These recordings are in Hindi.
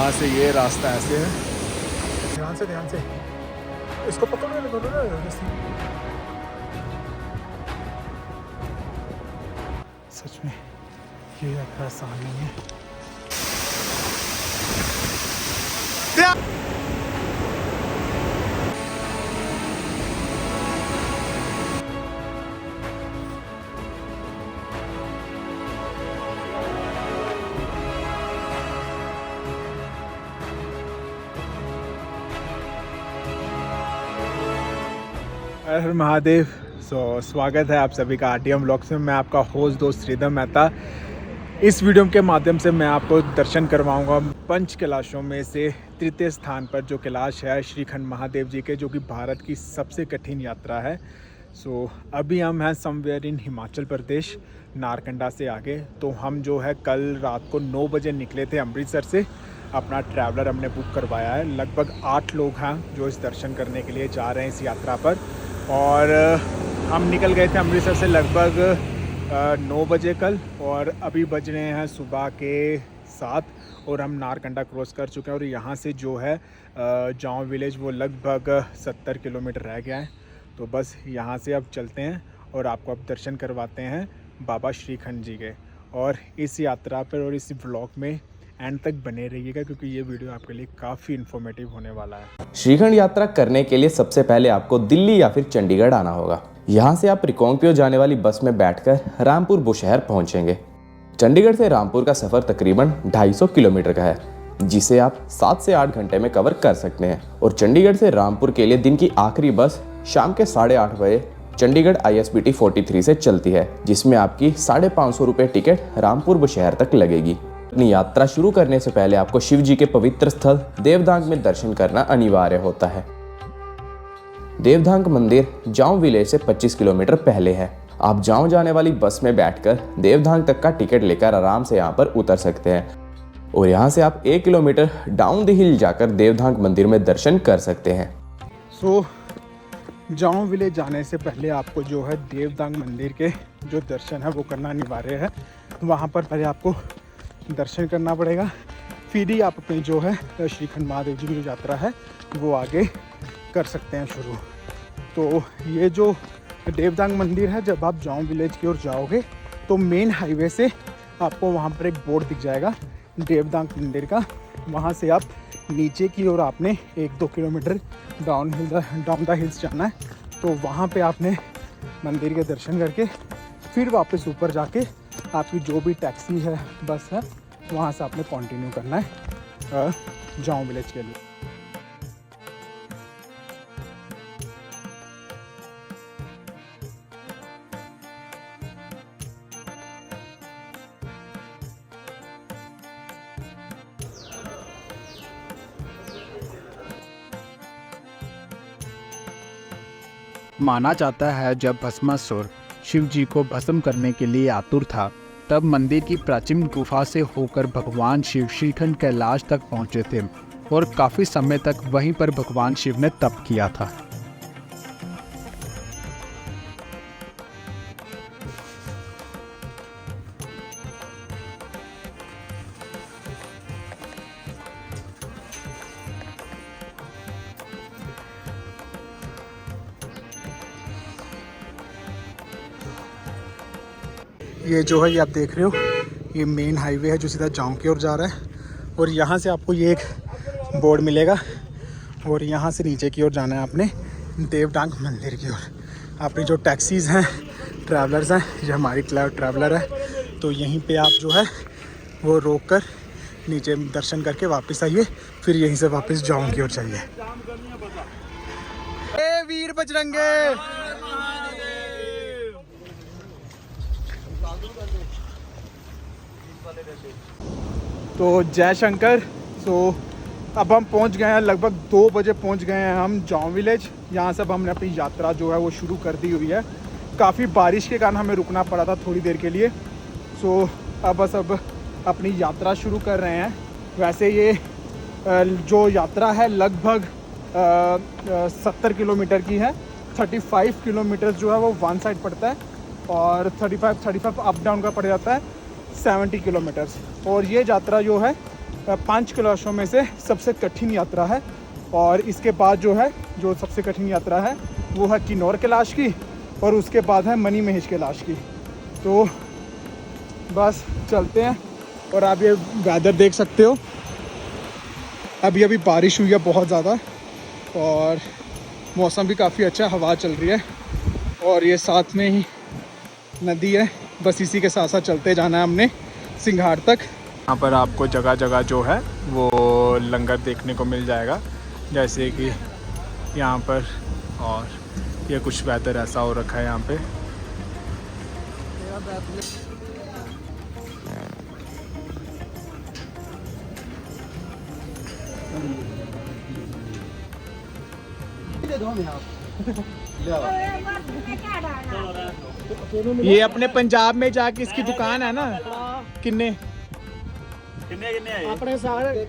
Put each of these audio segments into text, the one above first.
यहाँ से ये रास्ता ऐसे है। ध्यान से इसको पकड़ो ना। सच में ये यात्रा आसान नहीं है। हर हर महादेव। स्वागत है आप सभी का आरटीएम व्लॉग्स में। मैं आपका होस्ट दोस्त श्रीधर मेहता। इस वीडियो के माध्यम से मैं आपको दर्शन करवाऊंगा पंच कैलाशों में से तृतीय स्थान पर जो कैलाश है श्रीखंड महादेव जी के, जो कि भारत की सबसे कठिन यात्रा है। अभी हम हैं समवेयर इन हिमाचल प्रदेश, नारकंडा से आगे। तो हम जो है कल रात को 9 बजे निकले थे अमृतसर से। अपना ट्रैवलर हमने बुक करवाया है। लगभग 8 लोग हैं जो इस दर्शन करने के लिए जा रहे हैं इस यात्रा पर। और हम निकल गए थे अमृतसर से लगभग 9 बजे कल, और अभी बज रहे हैं सुबह के 7 और हम नारकंडा क्रॉस कर चुके हैं। और यहाँ से जो है जाऊँ विलेज वो लगभग 70 किलोमीटर रह गया है। तो बस यहाँ से अब चलते हैं और आपको अब दर्शन करवाते हैं बाबा श्रीखंड जी के। और इस यात्रा पर और इस व्लॉग में एंड तक बने रहिएगा, क्योंकि ये वीडियो आपके लिए काफ़ी इन्फॉर्मेटिव होने वाला है। श्रीखंड यात्रा करने के लिए सबसे पहले आपको दिल्ली या फिर चंडीगढ़ आना होगा। यहाँ से आप रिकांगपिओ जाने वाली बस में बैठकर रामपुर बुशहर पहुँचेंगे। चंडीगढ़ से रामपुर का सफ़र तकरीबन 250 किलोमीटर का है, जिसे आप 7 से 8 घंटे में कवर कर सकते हैं। और चंडीगढ़ से रामपुर के लिए दिन की आखिरी बस शाम के 8:30 बजे चंडीगढ़ ISBT 43 से चलती है, जिसमें आपकी 550 रुपये टिकट रामपुर बुशहर तक लगेगी। अपनी यात्रा शुरू करने से पहले आपको शिव जी के पवित्र स्थल देवधांग में दर्शन करना अनिवार्य होता है। देवधांग मंदिर जाऊं विलेज से 25 किलोमीटर पहले है। आप जाऊं जाने वाली बस में बैठकर देवधांग तक का टिकट लेकर आराम से यहां पर उतर सकते हैं। और यहां से आप 1 किलोमीटर डाउन द हिल जाकर देवधांग मंदिर में दर्शन कर सकते हैं। जाऊं विलेज जाने से पहले आपको जो है देवधांग मंदिर के जो दर्शन है वो करना अनिवार्य है। वहाँ पर पहले आपको दर्शन करना पड़ेगा, फिर ही आप अपनी जो है श्रीखंड महादेव जी की जो यात्रा है वो आगे कर सकते हैं शुरू। तो ये जो देवधांग मंदिर है, जब आप जाऊं विलेज की ओर जाओगे तो मेन हाईवे से आपको वहाँ पर एक बोर्ड दिख जाएगा देवधांग मंदिर का। वहाँ से आप नीचे की ओर आपने 1-2 किलोमीटर डाउन द हिल्स जाना है। तो वहाँ पे आपने मंदिर के दर्शन करके फिर वापस ऊपर जाके आपकी जो भी टैक्सी है, बस है, वहाँ से आपने कंटिन्यू करना है जाऊं विलेज के लिए। माना जाता है जब भस्मासुर शिव जी को भस्म करने के लिए आतुर था, तब मंदिर की प्राचीन गुफा से होकर भगवान शिव श्रीखंड कैलाश तक पहुंचे थे और काफ़ी समय तक वहीं पर भगवान शिव ने तप किया था। ये जो है ये आप देख रहे हो, ये मेन हाईवे है जो सीधा जाऊं की ओर जा रहा है। और यहाँ से आपको ये एक बोर्ड मिलेगा और यहाँ से नीचे की ओर जाना है आपने देवधांग मंदिर की ओर। आपकी जो टैक्सीज़ हैं, ट्रैवलर्स हैं, ये हमारी ट्रैवलर है, तो यहीं पे आप जो है वो रोक कर नीचे दर्शन करके वापस आइए, फिर यहीं से वापस जाऊं की ओर जाइए। ए वीर बजरंगे। तो जय शंकर। अब हम पहुंच गए हैं, लगभग 2 बजे पहुंच गए हैं हम जाऊं विलेज। यहाँ से अब हमने अपनी यात्रा जो है वो शुरू कर दी हुई है। काफ़ी बारिश के कारण हमें रुकना पड़ा था थोड़ी देर के लिए। अब अपनी यात्रा शुरू कर रहे हैं। वैसे ये जो यात्रा है लगभग 70 किलोमीटर की है। 35 किलोमीटर जो है वो वन साइड पड़ता है और 35 अप डाउन का पड़ जाता है 70 किलोमीटर्स। और ये यात्रा जो है 5 कैलाशों में से सबसे कठिन यात्रा है। और इसके बाद जो है जो सबसे कठिन यात्रा है वो है किन्नौर कैलाश की, और उसके बाद है मणि महेश कैलाश की। तो बस चलते हैं। और आप ये वेदर देख सकते हो, अभी बारिश हुई है बहुत ज़्यादा और मौसम भी काफ़ी अच्छा, हवा चल रही है और ये साथ में ही नदी है। बस इसी के साथ साथ चलते जाना है हमने सिंघाड़ तक। यहाँ पर आपको जगह जगह जो है वो लंगर देखने को मिल जाएगा, जैसे कि यहाँ पर। और ये कुछ वेदर ऐसा हो रखा है यहाँ पे। ये अपने पंजाब में जाके इसकी दुकान है ना, किन्ने अपने सारे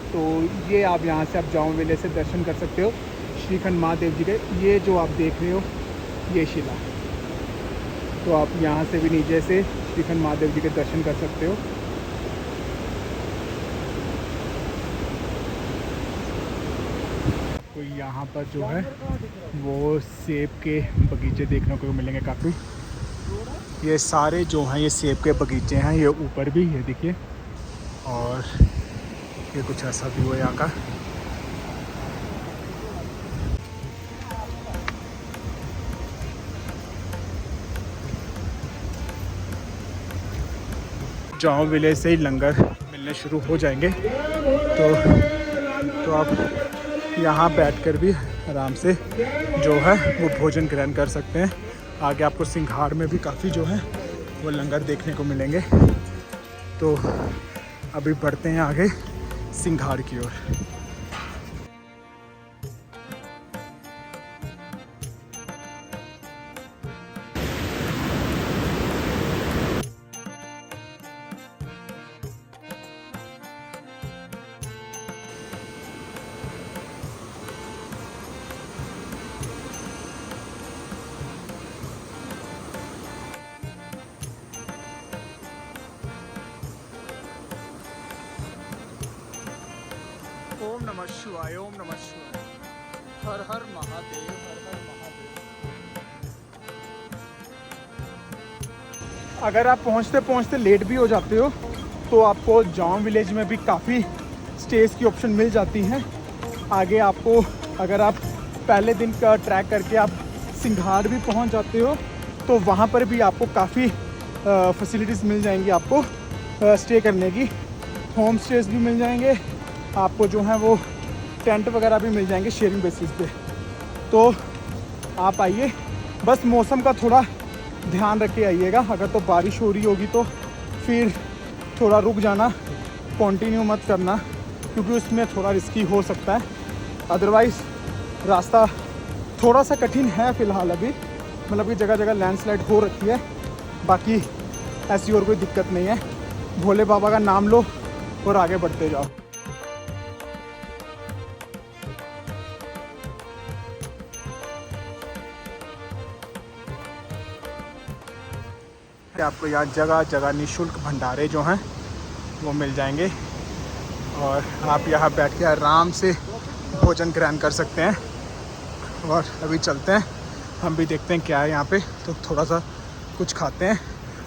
तो ये आप यहाँ से आप जाओ मेले से दर्शन कर सकते हो श्रीखंड महादेव जी के। ये जो आप देख रहे हो ये शिला, तो आप यहाँ से भी नीचे से श्रीखंड महादेव जी के दर्शन कर सकते हो। तो यहाँ पर जो है वो सेब के बगीचे देखने को मिलेंगे काफ़ी। ये सारे जो हैं ये सेब के बगीचे हैं, ये ऊपर भी ये देखिए। और ये कुछ ऐसा व्यू है यहाँ का। जाओ विलेज से ही लंगर मिलने शुरू हो जाएंगे, तो आप यहाँ बैठकर भी आराम से जो है वो भोजन ग्रहण कर सकते हैं। आगे आपको सिंघाड़ में भी काफ़ी जो है वो लंगर देखने को मिलेंगे। तो अभी बढ़ते हैं आगे सिंघाड़ की ओर। ओम नमः शिवाय, ओम नमः शिवाय, हर हर महादेव, हर हर महादेव। अगर आप पहुंचते पहुंचते लेट भी हो जाते हो तो आपको जाम विलेज में भी काफ़ी स्टेज की ऑप्शन मिल जाती हैं। आगे आपको अगर आप पहले दिन का ट्रैक करके आप सिंघाड़ भी पहुंच जाते हो तो वहाँ पर भी आपको काफ़ी फैसिलिटीज़ मिल जाएंगी आपको स्टे करने की। होम स्टेज भी मिल जाएंगे आपको, जो है वो टेंट वगैरह भी मिल जाएंगे शेयरिंग बेसिस पे। तो आप आइए, बस मौसम का थोड़ा ध्यान रख के आइएगा। अगर तो बारिश हो रही होगी तो फिर थोड़ा रुक जाना, कंटिन्यू मत करना, क्योंकि उसमें थोड़ा रिस्की हो सकता है। अदरवाइज़ रास्ता थोड़ा सा कठिन है फ़िलहाल अभी, मतलब कि जगह जगह लैंडस्लाइड हो रखी है। बाकी ऐसी और कोई दिक्कत नहीं है। भोले बाबा का नाम लो और आगे बढ़ते जाओ। आपको यहाँ जगह जगह निःशुल्क भंडारे जो हैं वो मिल जाएंगे और आप यहाँ बैठ के आराम से भोजन ग्रहण कर सकते हैं। और अभी चलते हैं, हम भी देखते हैं क्या है यहाँ पे, तो थोड़ा सा कुछ खाते हैं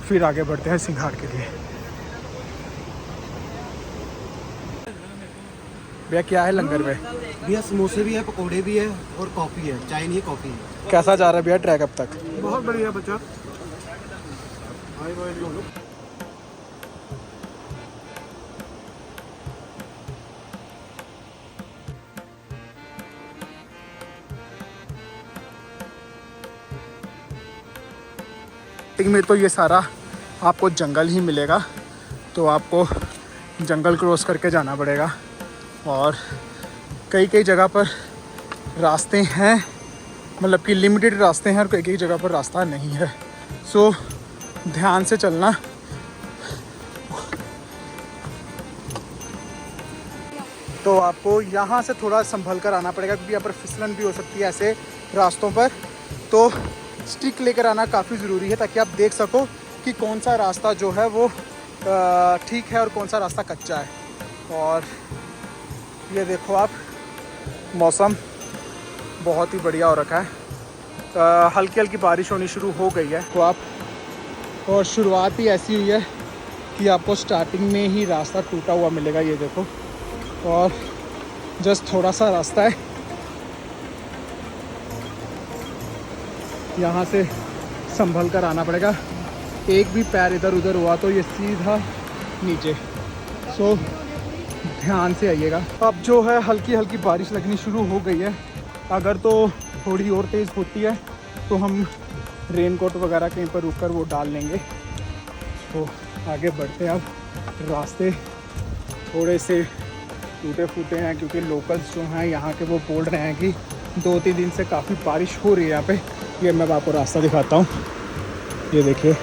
फिर आगे बढ़ते हैं सिंघाड़ के लिए। भैया क्या है लंगर में? भैया समोसे भी है, पकोड़े भी है और कॉफ़ी है, चाय नहीं कॉफ़ी है। कैसा जा रहा है भैया ट्रैक अब तक? बहुत बढ़िया बच्चा। में तो ये सारा आपको जंगल ही मिलेगा, तो आपको जंगल क्रॉस करके जाना पड़ेगा। और कई कई जगह पर रास्ते हैं, मतलब कि लिमिटेड रास्ते हैं, और कई कई जगह पर रास्ता नहीं है। सो ध्यान से चलना। तो आपको यहाँ से थोड़ा संभल कर आना पड़ेगा, क्योंकि यहाँ पर फिसलन भी हो सकती है ऐसे रास्तों पर। तो स्टिक लेकर आना काफ़ी ज़रूरी है, ताकि आप देख सको कि कौन सा रास्ता जो है वो ठीक है और कौन सा रास्ता कच्चा है। और ये देखो आप, मौसम बहुत ही बढ़िया हो रखा है, हल्की हल्की बारिश होनी शुरू हो गई है। तो आप, और शुरुआत ही ऐसी हुई है कि आपको स्टार्टिंग में ही रास्ता टूटा हुआ मिलेगा, ये देखो। और जस्ट थोड़ा सा रास्ता है, यहाँ से संभल कर आना पड़ेगा। एक भी पैर इधर उधर हुआ तो ये सीधा नीचे। सो ध्यान से आइएगा। अब जो है हल्की हल्की बारिश लगनी शुरू हो गई है। अगर तो थोड़ी और तेज़ होती है तो हम रेनकोट वगैरह कहीं पर रुक कर वो डाल लेंगे। तो आगे बढ़ते हैं। अब रास्ते थोड़े से टूटे फूटे हैं, क्योंकि लोकल्स जो हैं यहाँ के वो बोल रहे हैं कि 2-3 दिन से काफ़ी बारिश हो रही है यहाँ पे। ये मैं आपको रास्ता दिखाता हूँ, ये देखिए।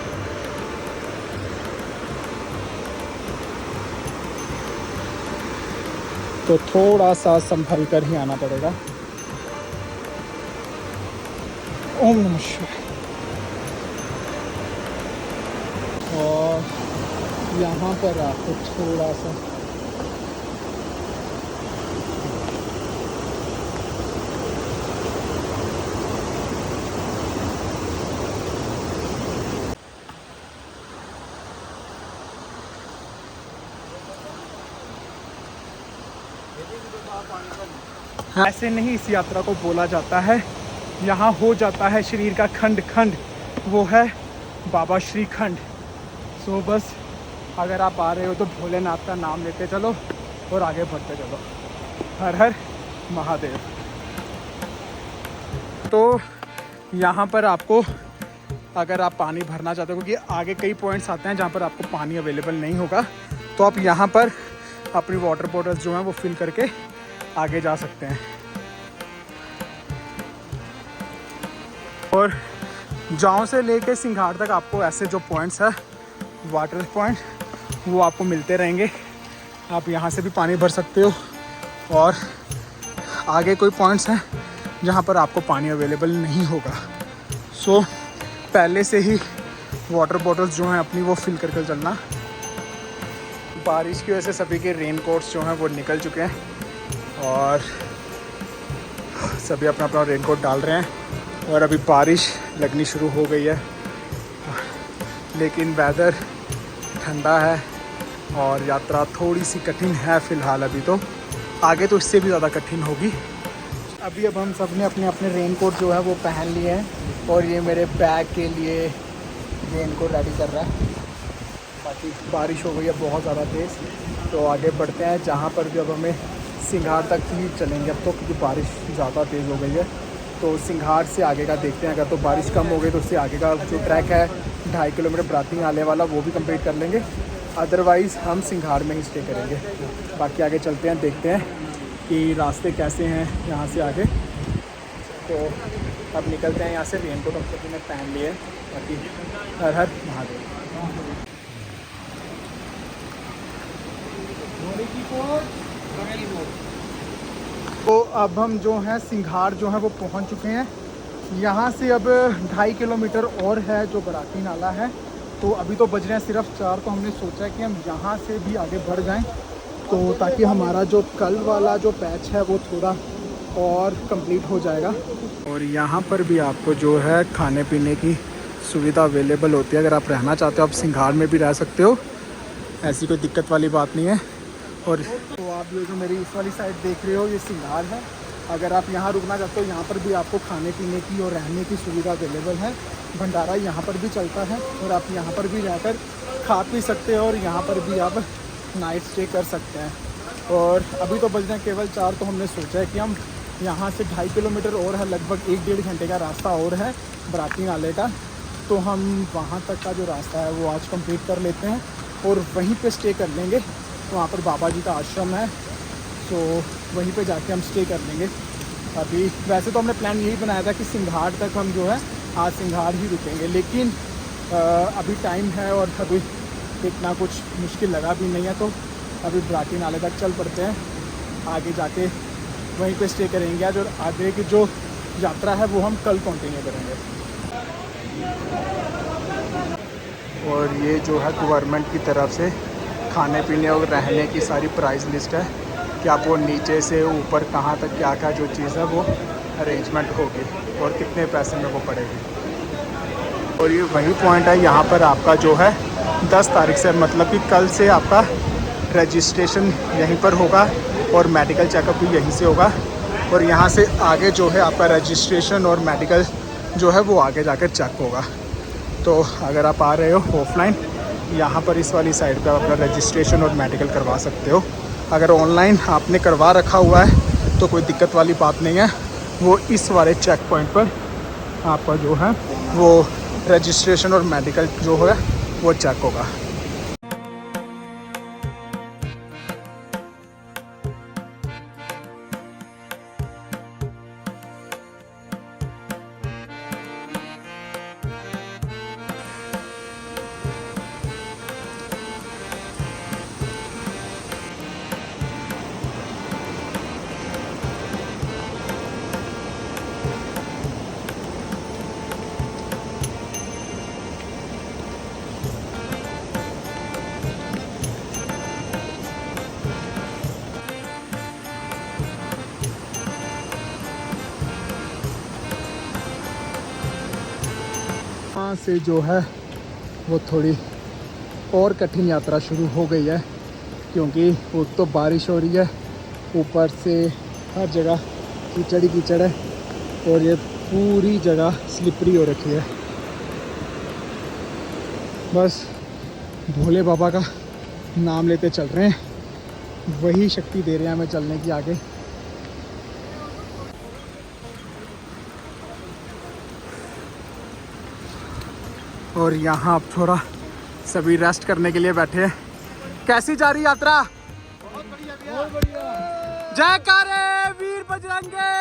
तो थोड़ा सा संभल कर ही आना पड़ेगा। ओम नमः शिवाय। और यहाँ पर आपको थोड़ा सा ऐसे नहीं इस यात्रा को बोला जाता है। यहाँ हो जाता है शरीर का खंड खंड, वो है बाबा श्रीखंड। सो बस अगर आप आ रहे हो तो भोलेनाथ का नाम लेते चलो और आगे बढ़ते चलो। हर हर महादेव। तो यहाँ पर आपको, अगर आप पानी भरना चाहते हो, क्योंकि आगे कई पॉइंट्स आते हैं जहाँ पर आपको पानी अवेलेबल नहीं होगा, तो आप यहाँ पर अपनी वाटर बॉटल्स जो हैं वो फिल करके आगे जा सकते हैं। और जाओ से लेके सिंघाड़ तक आपको ऐसे जो पॉइंट्स है, वाटर पॉइंट, वो आपको मिलते रहेंगे। आप यहाँ से भी पानी भर सकते हो। और आगे कोई पॉइंट्स हैं जहाँ पर आपको पानी अवेलेबल नहीं होगा। सो पहले से ही वाटर बॉटल्स जो हैं अपनी वो फिल करके चलना। बारिश की वजह से सभी के रेन कोट्स जो हैं वो निकल चुके हैं और सभी अपना अपना रेन कोट डाल रहे हैं। और अभी बारिश लगनी शुरू हो गई है, लेकिन वेदर ठंडा है और यात्रा थोड़ी सी कठिन है फ़िलहाल। अभी तो आगे तो इससे भी ज़्यादा कठिन होगी। अब हम सब ने अपने अपने रेन कोट जो है वो पहन लिए हैं और ये मेरे बैग के लिए रेन कोट रेडी कर रहा है। बाकी बारिश हो गई है बहुत ज़्यादा तेज़, तो आगे बढ़ते हैं। जहाँ पर भी अब हमें सिंघाड़ तक ही चलेंगे अब तो, क्योंकि बारिश ज़्यादा तेज़ हो गई है। तो सिंघाड़ से आगे का देखते हैं। अगर तो बारिश कम हो गई तो उससे आगे का जो ट्रैक है 2.5 किलोमीटर ब्राती आने वाला, वो भी कंप्लीट कर लेंगे। अदरवाइज़ हम सिंघाड़ में ही स्टे करेंगे। बाकी आगे चलते हैं, देखते हैं कि रास्ते कैसे हैं यहाँ से आगे। तो अब निकलते हैं यहाँ से। रेन कोट अब तक मैं पहन लिए। बाकी हर हर महादेव। तो अब हम जो हैं सिंघाड़ जो है वो पहुंच चुके हैं। यहाँ से अब 2.5 किलोमीटर और है जो बराती नाला है। तो अभी तो बज रहे हैं सिर्फ 4। तो हमने सोचा कि हम यहाँ से भी आगे बढ़ जाएं, तो ताकि हमारा जो कल वाला जो पैच है वो थोड़ा और कंप्लीट हो जाएगा। और यहाँ पर भी आपको जो है खाने पीने की सुविधा अवेलेबल होती है। अगर आप रहना चाहते हो आप सिंघाड़ में भी रह सकते हो, ऐसी कोई दिक्कत वाली बात नहीं है। और तो आप ये जो मेरी इस वाली साइड देख रहे हो ये सिंघाड़ है। अगर आप यहाँ रुकना चाहते हो, यहाँ पर भी आपको खाने पीने की और रहने की सुविधा अवेलेबल है। भंडारा यहाँ पर भी चलता है और आप यहाँ पर भी रहकर खा पी सकते हो और यहाँ पर भी आप नाइट स्टे कर सकते हैं। और अभी तो बज रहे हैं केवल 4। तो हमने सोचा है कि हम यहाँ से 2.5 किलोमीटर और है, लगभग 1-1.5 घंटे का रास्ता और है बराती नाले का। तो हम वहाँ तक का जो रास्ता है वो आज कंप्लीट कर लेते हैं और वहीं पे स्टे कर लेंगे। तो वहाँ पर बाबा जी का आश्रम है, तो वहीं पे जाके हम स्टे कर लेंगे। अभी वैसे तो हमने प्लान यही बनाया था कि सिंघाड़ तक हम जो है आज सिंघाड़ ही रुकेंगे, लेकिन अभी टाइम है और अभी इतना कुछ मुश्किल लगा भी नहीं है। तो अभी बराती नाले तक चल पड़ते हैं आगे जाके वहीं पे स्टे करेंगे आज, और आगे की जो यात्रा है वो हम कल कंटिन्यू करेंगे। और ये जो है गवर्नमेंट की तरफ से खाने पीने और रहने की सारी प्राइस लिस्ट है कि आपको नीचे से ऊपर कहाँ तक क्या क्या जो चीज़ है वो अरेंजमेंट होगी और कितने पैसे में वो पड़ेगी। और ये वही पॉइंट है, यहाँ पर आपका जो है 10 तारीख से, मतलब कि कल से आपका रजिस्ट्रेशन यहीं पर होगा और मेडिकल चेकअप भी यहीं से होगा। और यहाँ से आगे जो है आपका रजिस्ट्रेशन और मेडिकल जो है वो आगे जाकर चेक होगा। तो अगर आप आ रहे हो ऑफलाइन, यहाँ पर इस वाली साइड पर अपना रजिस्ट्रेशन और मेडिकल करवा सकते हो। अगर ऑनलाइन आपने करवा रखा हुआ है तो कोई दिक्कत वाली बात नहीं है, वो इस वाले चेक पॉइंट पर आपका जो है वो रजिस्ट्रेशन और मेडिकल जो है वो चेक होगा। वहाँ से जो है वो थोड़ी और कठिन यात्रा शुरू हो गई है, क्योंकि वो तो बारिश हो रही है, ऊपर से हर जगह कीचड़ ही कीचड़ है और ये पूरी जगह स्लिपरी हो रखी है। बस भोले बाबा का नाम लेते चल रहे हैं, वही शक्ति दे रहे हैं हमें चलने की आगे। और यहाँ अब थोड़ा सभी रेस्ट करने के लिए बैठे हैं। कैसी जा रही यात्रा? बहुत बढ़िया। जयकारे वीर बजरंगे।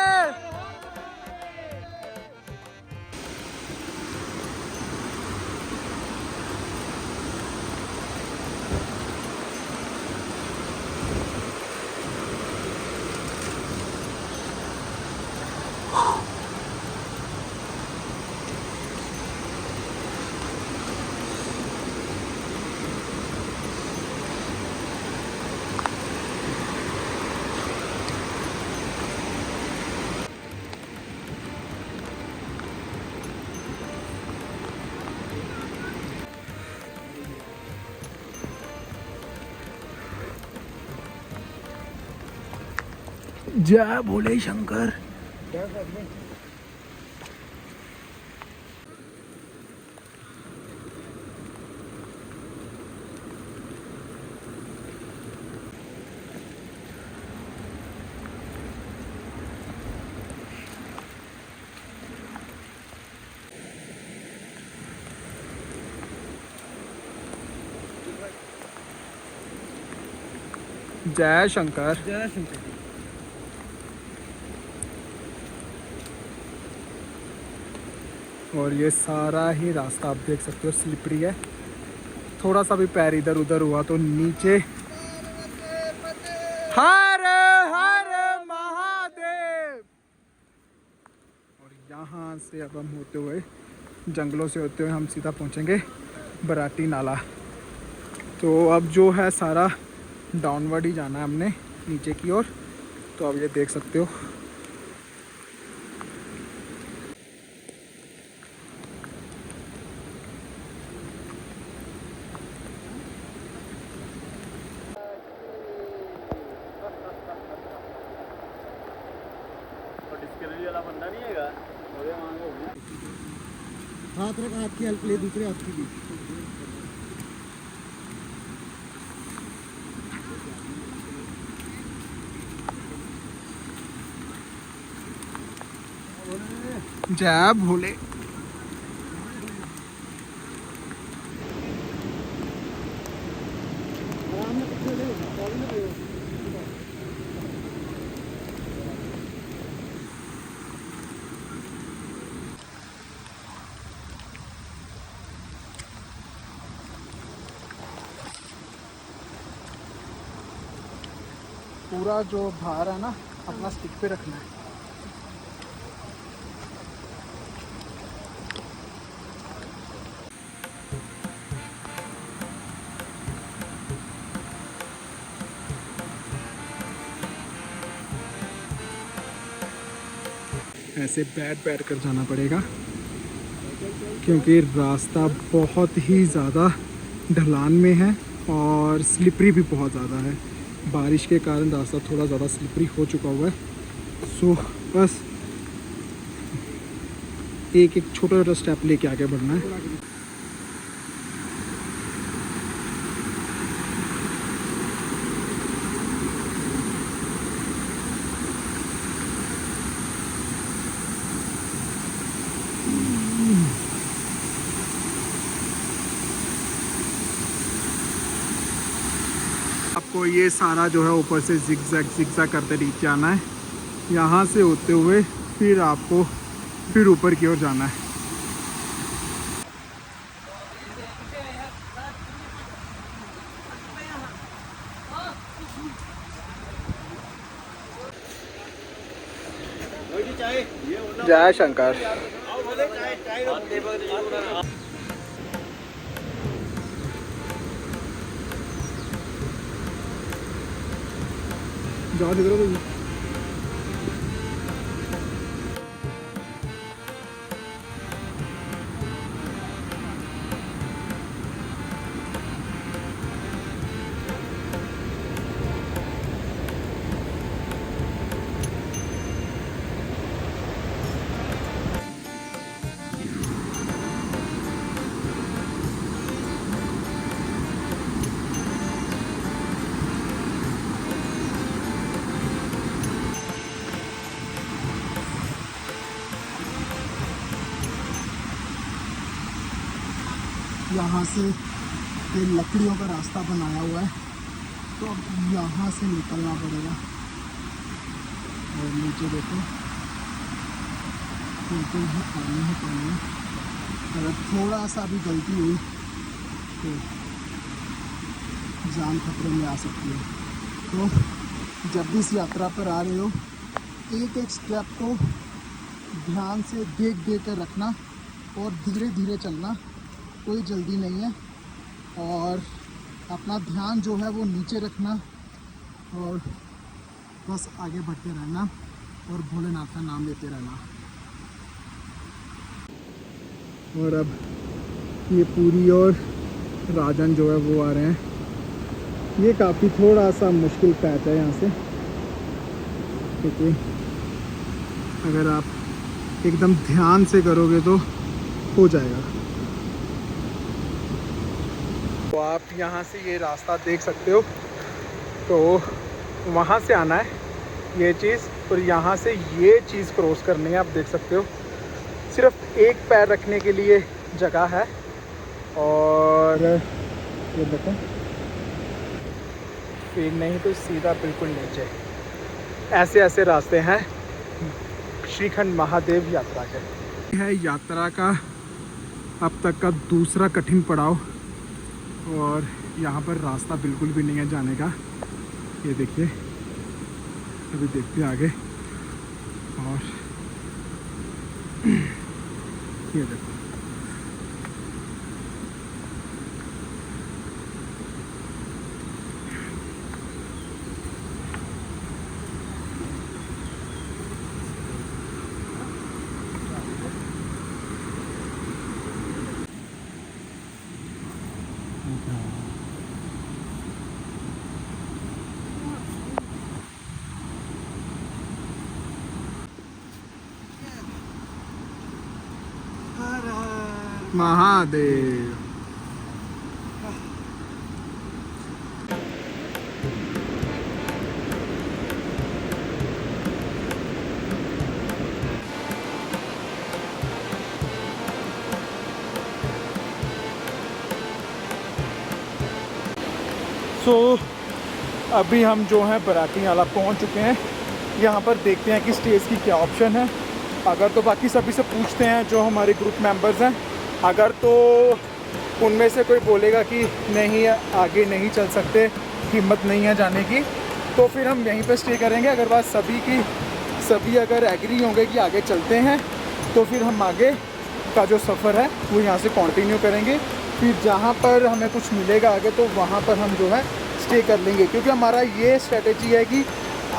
जय भोले शंकर। जय शंकर। जय शंकर। और ये सारा ही रास्ता आप देख सकते हो स्लिपरी है, थोड़ा सा भी पैर इधर उधर हुआ तो नीचे। हर हर महादेव। और यहाँ से अब हम होते हुए जंगलों से होते हुए हम सीधा पहुँचेंगे बराटी नाला। तो अब जो है सारा डाउनवर्ड ही जाना है हमने नीचे की ओर। तो अब ये देख सकते हो हाथ रख, हाथ की हेल्प ले, दूसरे हाथ की भी। जय भोले। पूरा जो भार है ना अपना स्टिक पे रखना है। ऐसे बैठ कर जाना पड़ेगा क्योंकि रास्ता बहुत ही ज़्यादा ढलान में है और स्लिपरी भी बहुत ज़्यादा है। बारिश के कारण रास्ता थोड़ा ज़्यादा स्लिपरी हो चुका हुआ है। सो बस एक एक छोटा छोटा स्टेप लेके आगे बढ़ना है। आपको ये सारा जो है ऊपर से जिगजैग करते नीचे आना है। यहाँ से होते हुए फिर आपको फिर ऊपर की ओर जाना है। जय शंकर। जाओ निकलो भाई। यहाँ से ये लकड़ियों का रास्ता बनाया हुआ है, तो अब यहाँ से निकलना पड़ेगा। और नीचे देखो बिल्कुल ही पानी है। अगर थोड़ा सा भी गलती हुई तो जान खतरे में आ सकती है। तो जब भी इस यात्रा पर आ रहे हो एक एक स्टेप को ध्यान से देख कर रखना और धीरे धीरे चलना, कोई जल्दी नहीं है। और अपना ध्यान जो है वो नीचे रखना और बस आगे बढ़ते रहना और भोलेनाथ का नाम लेते रहना। और अब ये पूरी और राजन जो है वो आ रहे हैं। ये काफ़ी थोड़ा सा मुश्किल पैच है यहाँ से, क्योंकि अगर आप एकदम ध्यान से करोगे तो हो जाएगा। तो आप यहाँ से ये रास्ता देख सकते हो, तो वहाँ से आना है ये चीज़, और यहाँ से ये चीज़ क्रॉस करनी है। आप देख सकते हो सिर्फ एक पैर रखने के लिए जगह है। और ये देखो फिर नहीं तो सीधा बिल्कुल नीचे। ऐसे रास्ते हैं श्रीखंड महादेव यात्रा के। है यात्रा का अब तक का दूसरा कठिन पड़ाव, और यहाँ पर रास्ता बिल्कुल भी नहीं है जाने का। ये देखिए, अभी देखते हैं आगे। और ये देखो महादेव। सो अभी हम जो हैं बराती नाला पहुंच चुके हैं। यहाँ पर देखते हैं कि स्टेज की क्या ऑप्शन है। अगर तो बाकी सभी से पूछते हैं जो हमारे ग्रुप मेंबर्स हैं, अगर तो उनमें से कोई बोलेगा कि नहीं आगे नहीं चल सकते, हिम्मत नहीं है जाने की, तो फिर हम यहीं पे स्टे करेंगे। अगर बात सभी अगर एग्री होंगे कि आगे चलते हैं तो फिर हम आगे का जो सफ़र है वो यहाँ से कंटिन्यू करेंगे। फिर जहाँ पर हमें कुछ मिलेगा आगे तो वहाँ पर हम जो है स्टे कर लेंगे, क्योंकि हमारा ये स्ट्रेटेजी है कि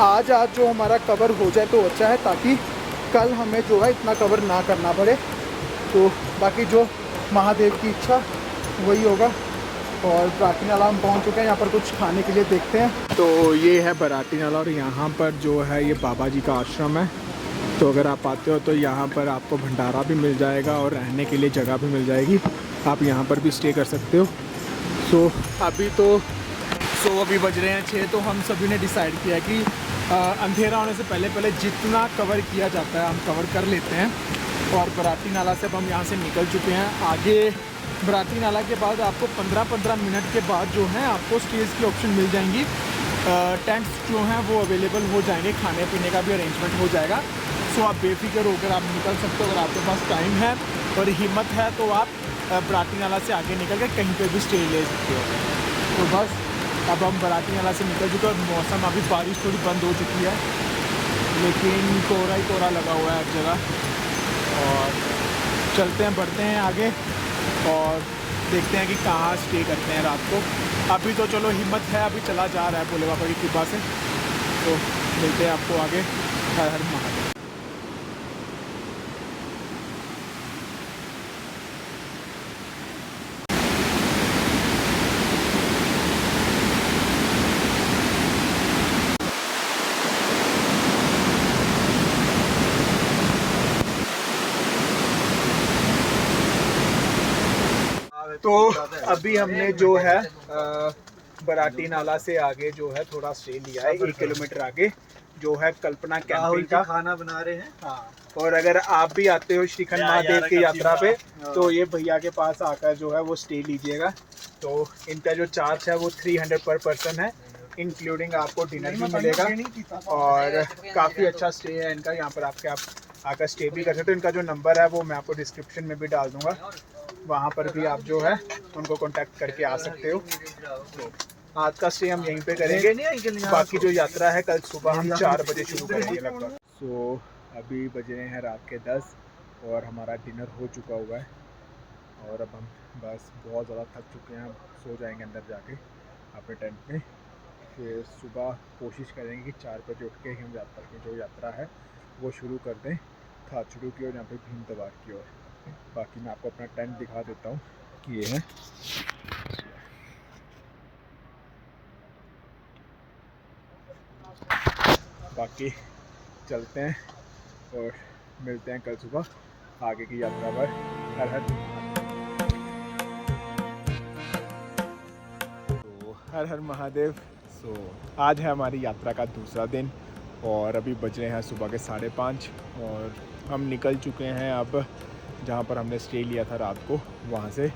आज जो हमारा कवर हो जाए तो अच्छा है, ताकि कल हमें जो है इतना कवर ना करना पड़े। तो बाकी जो महादेव की इच्छा वही होगा। और बराटी नाला हम पहुँच चुके हैं, यहाँ पर कुछ खाने के लिए देखते हैं। तो ये है बराटी नाला और यहाँ पर जो है ये बाबा जी का आश्रम है। तो अगर आप आते हो तो यहाँ पर आपको भंडारा भी मिल जाएगा और रहने के लिए जगह भी मिल जाएगी, आप यहाँ पर भी स्टे कर सकते हो। अभी बज रहे हैं 6, तो हम सभी ने डिसाइड किया कि अंधेरा होने से पहले जितना कवर किया जाता है हम कवर कर लेते हैं। और बराटी नाला से अब हम यहाँ से निकल चुके हैं। आगे बराटी नाला के बाद आपको 15-15 मिनट के बाद जो है आपको स्टेज की ऑप्शन मिल जाएंगी। टेंट्स जो हैं वो अवेलेबल हो जाएंगे, खाने पीने का भी अरेंजमेंट हो जाएगा। सो आप बेफिक्र होकर आप निकल सकते हो। अगर आपके पास टाइम है और हिम्मत है तो आप बराटी नाला से आगे निकल कर कहीं पे भी स्टे ले सकते हो। तो बस अब हम बराटी नाला से निकल चुके हैं और मौसम अभी बारिश थोड़ी बंद हो चुकी है, लेकिन कोहरा ही कोहरा लगा हुआ है हर जगह। और चलते हैं, बढ़ते हैं आगे और देखते हैं कि कहाँ स्टे करते हैं रात को। अभी तो चलो हिम्मत है, अभी चला जा रहा है भोले बाबा की कृपा से। तो मिलते हैं आपको आगे। हर हर महादेव। तो अभी हमने जो है बराटी नाला से आगे जो है थोड़ा स्टे लिया है, 1 किलोमीटर आगे जो है कल्पना कैंपिंग का खाना बना रहे हैं। हाँ, और अगर आप भी आते हो श्रीखंड महादेव की यात्रा पे तो ये भैया के पास आकर जो है वो स्टे लीजिएगा। तो इनका जो चार्ज है वो 300 पर पर्सन है, इंक्लूडिंग आपको डिनर भी मिलेगा और काफ़ी अच्छा स्टे है इनका। यहाँ पर आप आकर स्टे भी कर सकते हो। इनका जो नंबर है वो मैं आपको डिस्क्रिप्शन में भी डाल दूँगा, वहाँ पर भी आप जो है उनको कांटेक्ट करके आ सकते हो। तो आज का स्टे हम यहीं पे करेंगे, बाकी जो यात्रा है कल सुबह हम 4 बजे शुरू करेंगे लगभग। सो अभी बज रहे हैं रात के 10 और हमारा डिनर हो चुका हुआ है और अब हम बस बहुत ज़्यादा थक चुके हैं, सो जाएंगे अंदर जाके अपने टेंट में। फिर सुबह कोशिश करेंगे कि 4 बजे उठ के हम यात्रा की जो यात्रा है वो शुरू कर दें थाचड़ू की ओर, यहाँ पे भीम तवार की ओर। बाकी मैं आपको अपना टेंट दिखा देता हूँ कि ये है। बाकी चलते हैं और मिलते हैं कल सुबह आगे की यात्रा पर। हर हर हर हर महादेव। आज है हमारी यात्रा का दूसरा दिन और अभी बज रहे हैं सुबह के 5:30 और हम निकल चुके हैं अब जहाँ पर हमने स्टे लिया था रात को, वहाँ से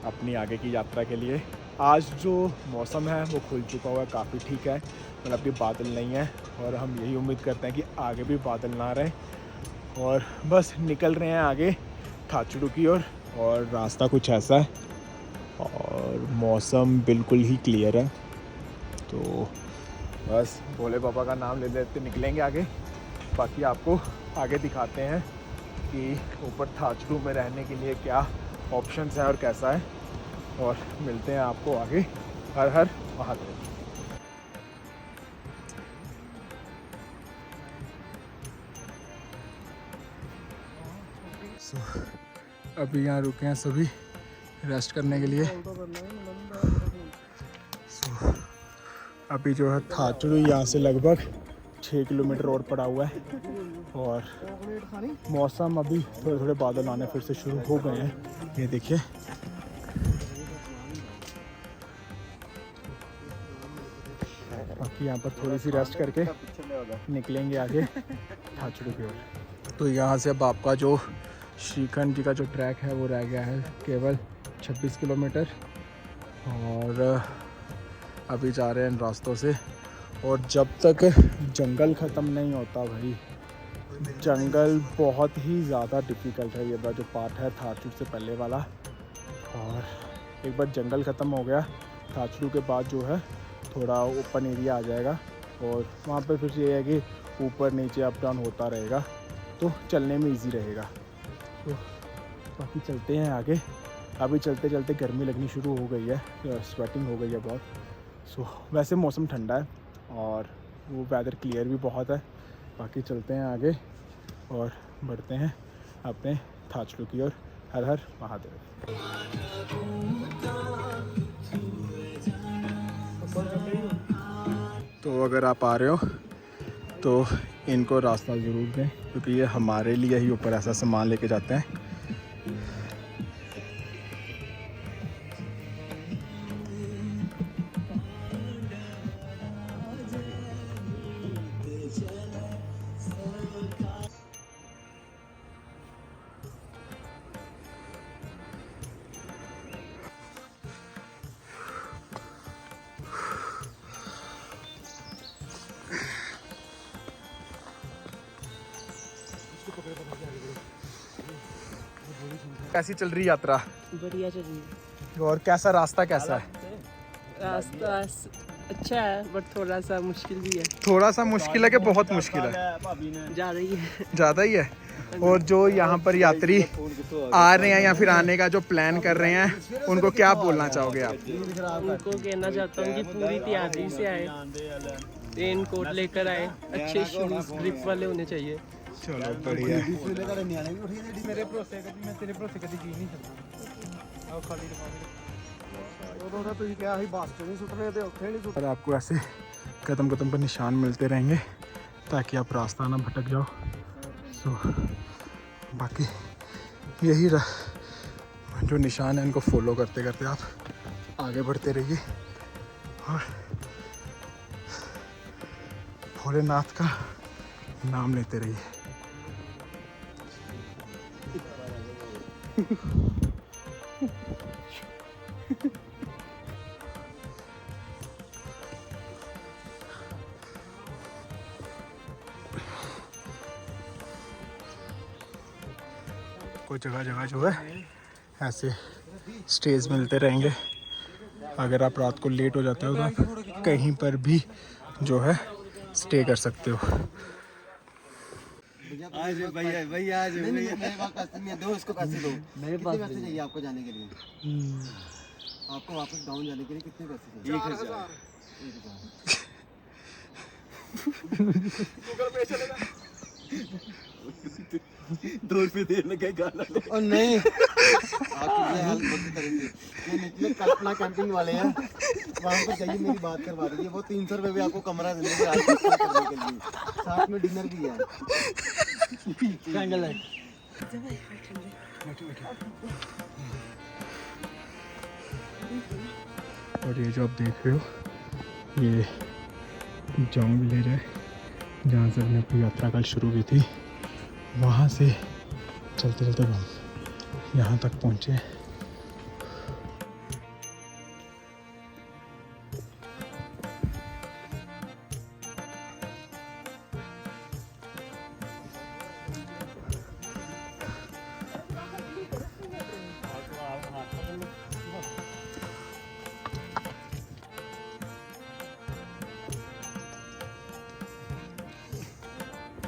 अपनी आगे की यात्रा के लिए। आज जो मौसम है वो खुल चुका हुआ है, काफ़ी ठीक है, मतलब कि बादल नहीं है और हम यही उम्मीद करते हैं कि आगे भी बादल ना रहें। और बस निकल रहे हैं आगे थाचड़ू की ओर और रास्ता कुछ ऐसा है और मौसम बिल्कुल ही क्लियर है। तो बस भोले बाबा का नाम ले लेते निकलेंगे आगे। बाकी आपको आगे दिखाते हैं कि ऊपर थाचड़ू में रहने के लिए क्या ऑप्शंस हैं और कैसा है, और मिलते हैं आपको आगे। हर हर महादेव। अभी यहाँ रुके हैं सभी रेस्ट करने के लिए। अभी जो है थाचड़ू यहाँ से लगभग 6 किलोमीटर और पड़ा हुआ है और मौसम अभी थोड़े थोड़े बादल आने फिर से शुरू हो गए हैं, ये देखिए। बाकी यहाँ पर थोड़ी सी रेस्ट करके निकलेंगे आगे थाचड़ू की ओर। तो यहाँ से अब आपका जो श्रीखंड जी का जो ट्रैक है वो रह गया है केवल 26 किलोमीटर और अभी जा रहे हैं इन रास्तों से। और जब तक जंगल ख़त्म नहीं होता भाई, जंगल बहुत ही ज़्यादा डिफ़िकल्ट है ये जो पार्ट है थाचड़ू से पहले वाला। और एक बार जंगल ख़त्म हो गया थाचड़ू के बाद जो है थोड़ा ओपन एरिया आ जाएगा और वहाँ पर फिर ये है कि ऊपर नीचे अप डाउन होता रहेगा, तो चलने में इजी रहेगा। तो बाकी चलते हैं आगे। अभी चलते चलते गर्मी लगनी शुरू हो गई है, स्वेटिंग हो गई है बहुत। सो वैसे मौसम ठंडा है और वो वेदर क्लियर भी बहुत है। बाकी चलते हैं आगे और बढ़ते हैं अपने थाचलू की ओर। हर हर महादेव। तो अगर आप आ रहे हो तो इनको रास्ता ज़रूर दें, क्योंकि ये हमारे लिए ही ऊपर ऐसा सामान लेके जाते हैं। कैसी चल रही यात्रा? बढ़िया चल रही है। और कैसा रास्ता कैसा है? रास्ता अच्छा है बट थोड़ा सा मुश्किल भी है। थोड़ा सा मुश्किल है कि बहुत मुश्किल है? ज़्यादा ही है। ज़्यादा ही है। और जो यहाँ पर यात्री आ रहे हैं या फिर आने का जो प्लान कर रहे हैं, उनको क्या बोलना चाहोगे आप? उनको कहना चाहता हूँ कि पूरी तैयारी से आए, रेन कोट लेकर आए, अच्छे शूज़ ग्रिप वाले होने चाहिए। चलो बढ़िया। और आपको ऐसे कदम कदम पर निशान मिलते रहेंगे ताकि आप रास्ता ना भटक जाओ। सो बाकी यही जो निशान है, इनको फॉलो करते करते आप आगे बढ़ते रहिए और भोलेनाथ का नाम लेते रहिए। कोई जगह जगह जो है ऐसे स्टेज मिलते रहेंगे। अगर आप रात को लेट हो जाते हो तो आप कहीं पर भी जो है स्टे कर सकते हो। आज भैया भैया आज मेरे पास पैसे नहीं है, दो इसको पैसे दो। मेरे पास पैसे चाहिए आपको जाने के लिए? आपको वापस डाउन जाने के लिए कितने पैसे चाहिए? 1000। गूगल पे चलेगा। 2 रुपये देने का गाना। और नहीं आप हेल्प करेंगे। ये निकले कल्पना कैंपिंग वाले हैं, वहाँ पर जाइए, मेरी बात करवा दीजिए। वो 300 रुपये भी आपको कमरा देंगे रात को स्टे करने के लिए, साथ में डिनर भी है। और ये जो आप देख रहे हो, ये जोंग विलेज है जहाँ से हमने अपनी यात्रा कल शुरू की थी। वहाँ से चलते चलते हम यहाँ तक पहुँचे।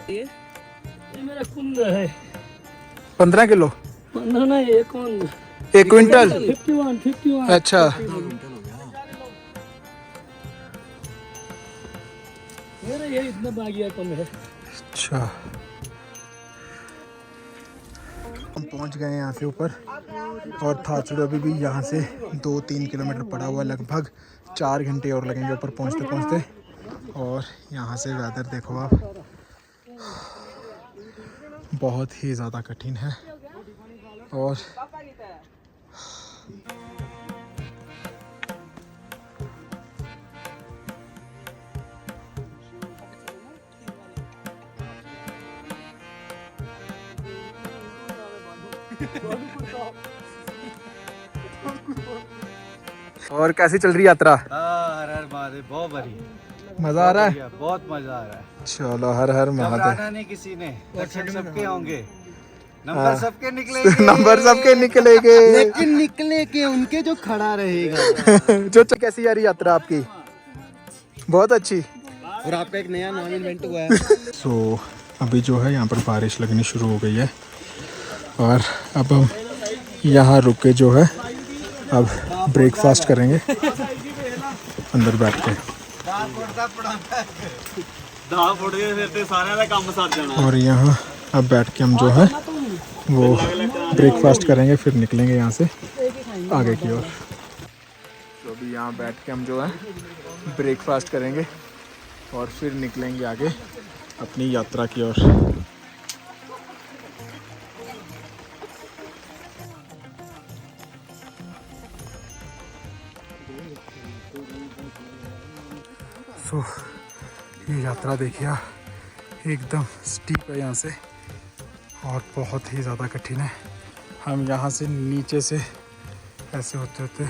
ये मेरा कुंद है। 15 किलो? ना ये कुंद 1 क्विंटल? 51। अच्छा। मेरा ये इतना बागिया कम है। अच्छा, हम पहुंच गए हैं यहाँ से ऊपर। और थाचड़ू अभी भी यहाँ से 2-3 किलोमीटर पड़ा हुआ, लगभग 4 घंटे और लगेंगे ऊपर पहुँचते पहुँचते। और यहाँ से वेदर देखो आप, बहुत ही ज़्यादा कठिन है। और और कैसी चल रही यात्रा? हर हर महादेव, बहुत बढ़िया, मजा आ रहा है? बहुत मजा आ रहा है। चलो हर हर महादेव। घबराना नहीं किसी ने, दर्शन सबके होंगे, नंबर सबके निकलेंगे। नंबर सबके निकलेंगे, लेकिन निकले के उनके जो खड़ा रहेगा। जो कैसी जा रही यात्रा आपकी? बहुत अच्छी। और आपका एक नया नाम इन्वेंट हुआ है। सो अभी जो है यहाँ पर बारिश लगनी शुरू हो गई है और अब हम यहाँ रुक के जो है अब ब्रेकफास्ट करेंगे अंदर बैठ के। और यहाँ अब बैठ के हम जो है वो ब्रेकफास्ट करेंगे, फिर निकलेंगे यहाँ से आगे की ओर। तो अभी यहाँ बैठ के हम जो है ब्रेकफास्ट करेंगे और फिर निकलेंगे आगे अपनी यात्रा की ओर। सो ये यात्रा देखिए एकदम स्टीप है यहाँ से और बहुत ही ज़्यादा कठिन है। हम यहाँ से नीचे से ऐसे होते होते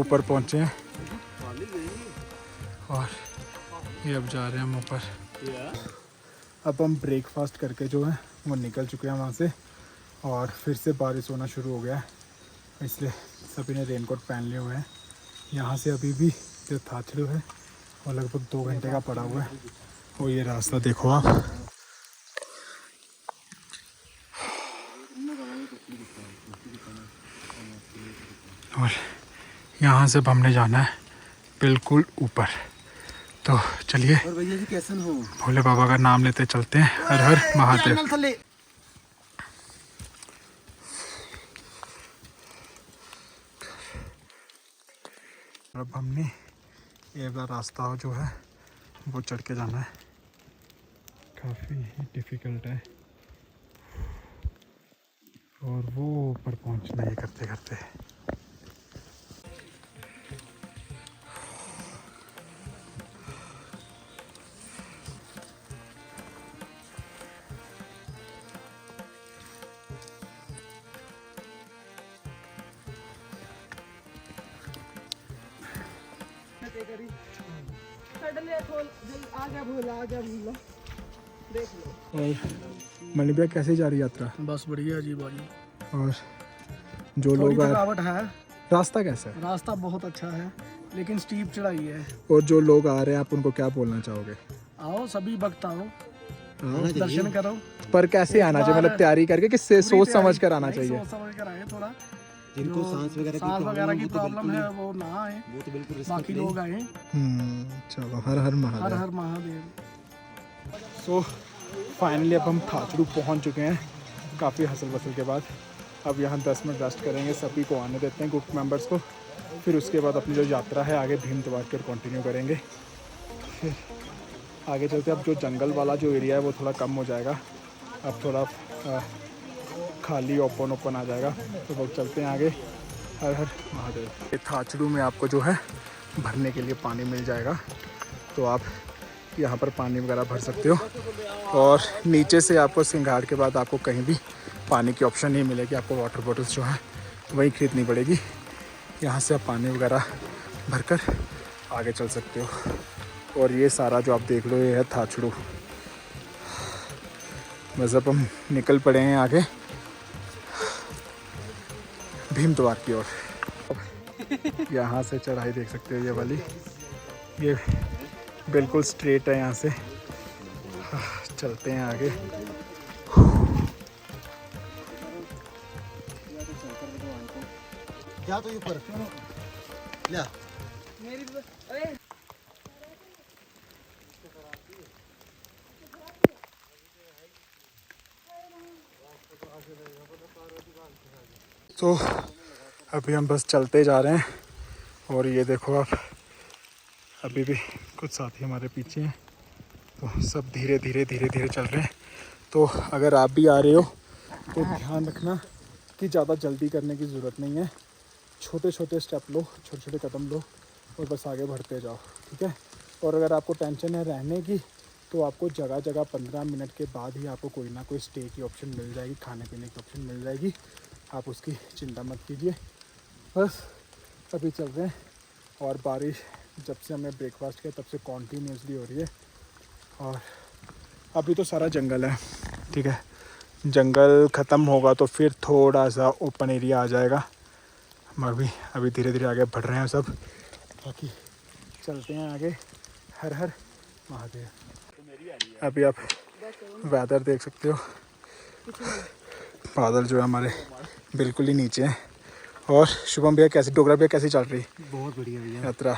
ऊपर पहुँचे हैं और ये अब जा रहे हैं हम ऊपर। अब हम ब्रेकफास्ट करके जो है वो निकल चुके हैं वहाँ से और फिर से बारिश होना शुरू हो गया है, इसलिए सभी ने रेनकोट पहन लिए हुए हैं। यहाँ से अभी भी जो थाचड़ू है वो लगभग 2 घंटे का पड़ा हुआ है। और ये रास्ता देखो आप, और यहाँ से अब हमने जाना है बिल्कुल ऊपर। तो चलिए और भैया जी कैसन हो? भोले बाबा का नाम लेते चलते हैं। हर हर महादेव। अब हमने ये वाला रास्ता जो है वो चढ़ के जाना है, काफ़ी डिफ़िकल्ट है और वो ऊपर पहुंचना ये करते करते। और मणि भैया कैसे जा रही यात्रा? बस बढ़िया जी भाई। और जो थोड़ी लोग थकावट है, रास्ता कैसा है? रास्ता बहुत अच्छा है लेकिन स्टीप चढ़ाई है। और जो लोग आ रहे हैं आप उनको क्या बोलना चाहोगे? आओ सभी भक्त आओ, हाँ। दर्शन करो। पर कैसे आना चाहिए, मतलब तैयारी करके, किससे सोच समझ कर आना चाहिए? सोच समझ कर आए थोड़ा। जिनको जो सांस वगैरह की प्रॉब्लम है वो ना आए, वो तो बिल्कुल बाकी लोग आए। चलो हर हर हर महादेव। हर महादेव। सो फाइनली अब हम थाचड़ू पहुंच चुके हैं काफ़ी हसल वसल के बाद। अब यहाँ 10 मिनट रेस्ट करेंगे, सभी को आने देते हैं ग्रुप मेंबर्स को, फिर उसके बाद अपनी जो यात्रा है आगे भीम द्वार की ओर कंटिन्यू करेंगे। फिर आगे चलते अब जो जंगल वाला जो एरिया है वो थोड़ा कम हो जाएगा, अब थोड़ा खाली ओपन आ जाएगा, तो लोग चलते हैं आगे। हर हर महादेव। ये थाचड़ू में आपको जो है भरने के लिए पानी मिल जाएगा, तो आप यहाँ पर पानी वगैरह भर सकते हो। और नीचे से आपको सिंगार के बाद आपको कहीं भी पानी की ऑप्शन नहीं मिलेगी, आपको वाटर बॉटल्स जो है वही खरीदनी पड़ेगी। यहाँ से आप पानी वगैरह भरकर आगे चल सकते हो। और ये सारा जो आप देख लो ये है थाचड़ू। बस अब हम निकल पड़े हैं आगे भीम द्वार की ओर। यहाँ से चढ़ाई देख सकते हो ये वाली, ये बिल्कुल स्ट्रेट है। यहाँ से चलते हैं आगे। जा तो ऊपर ले। तो अभी हम बस चलते जा रहे हैं और ये देखो आप, अभी भी कुछ साथी हमारे पीछे हैं, तो सब धीरे धीरे चल रहे हैं। तो अगर आप भी आ रहे हो तो ध्यान रखना कि ज़्यादा जल्दी करने की ज़रूरत नहीं है, छोटे छोटे स्टेप लो, छोटे छोटे कदम लो और बस आगे बढ़ते जाओ, ठीक है। और अगर आपको टेंशन है रहने की तो आपको जगह जगह 15 मिनट के बाद ही आपको कोई ना कोई स्टे की ऑप्शन मिल जाएगी, खाने पीने की ऑप्शन मिल जाएगी, आप उसकी चिंता मत कीजिए। बस अभी चल रहे हैं और बारिश जब से हमने ब्रेकफास्ट किया तब से कॉन्टीन्यूसली हो रही है। और अभी तो सारा जंगल है, ठीक है, जंगल ख़त्म होगा तो फिर थोड़ा सा ओपन एरिया आ जाएगा। हम अभी धीरे धीरे आगे बढ़ रहे हैं सब, बाकी चलते हैं आगे। हर हर महादेव। अभी आप वेदर देख सकते हो, बादल जो है हमारे बिल्कुल ही नीचे हैं। और शुभम भैया कैसी, डोगरा भैया कैसी चल रही बहुत बढ़िया भैया। यात्रा?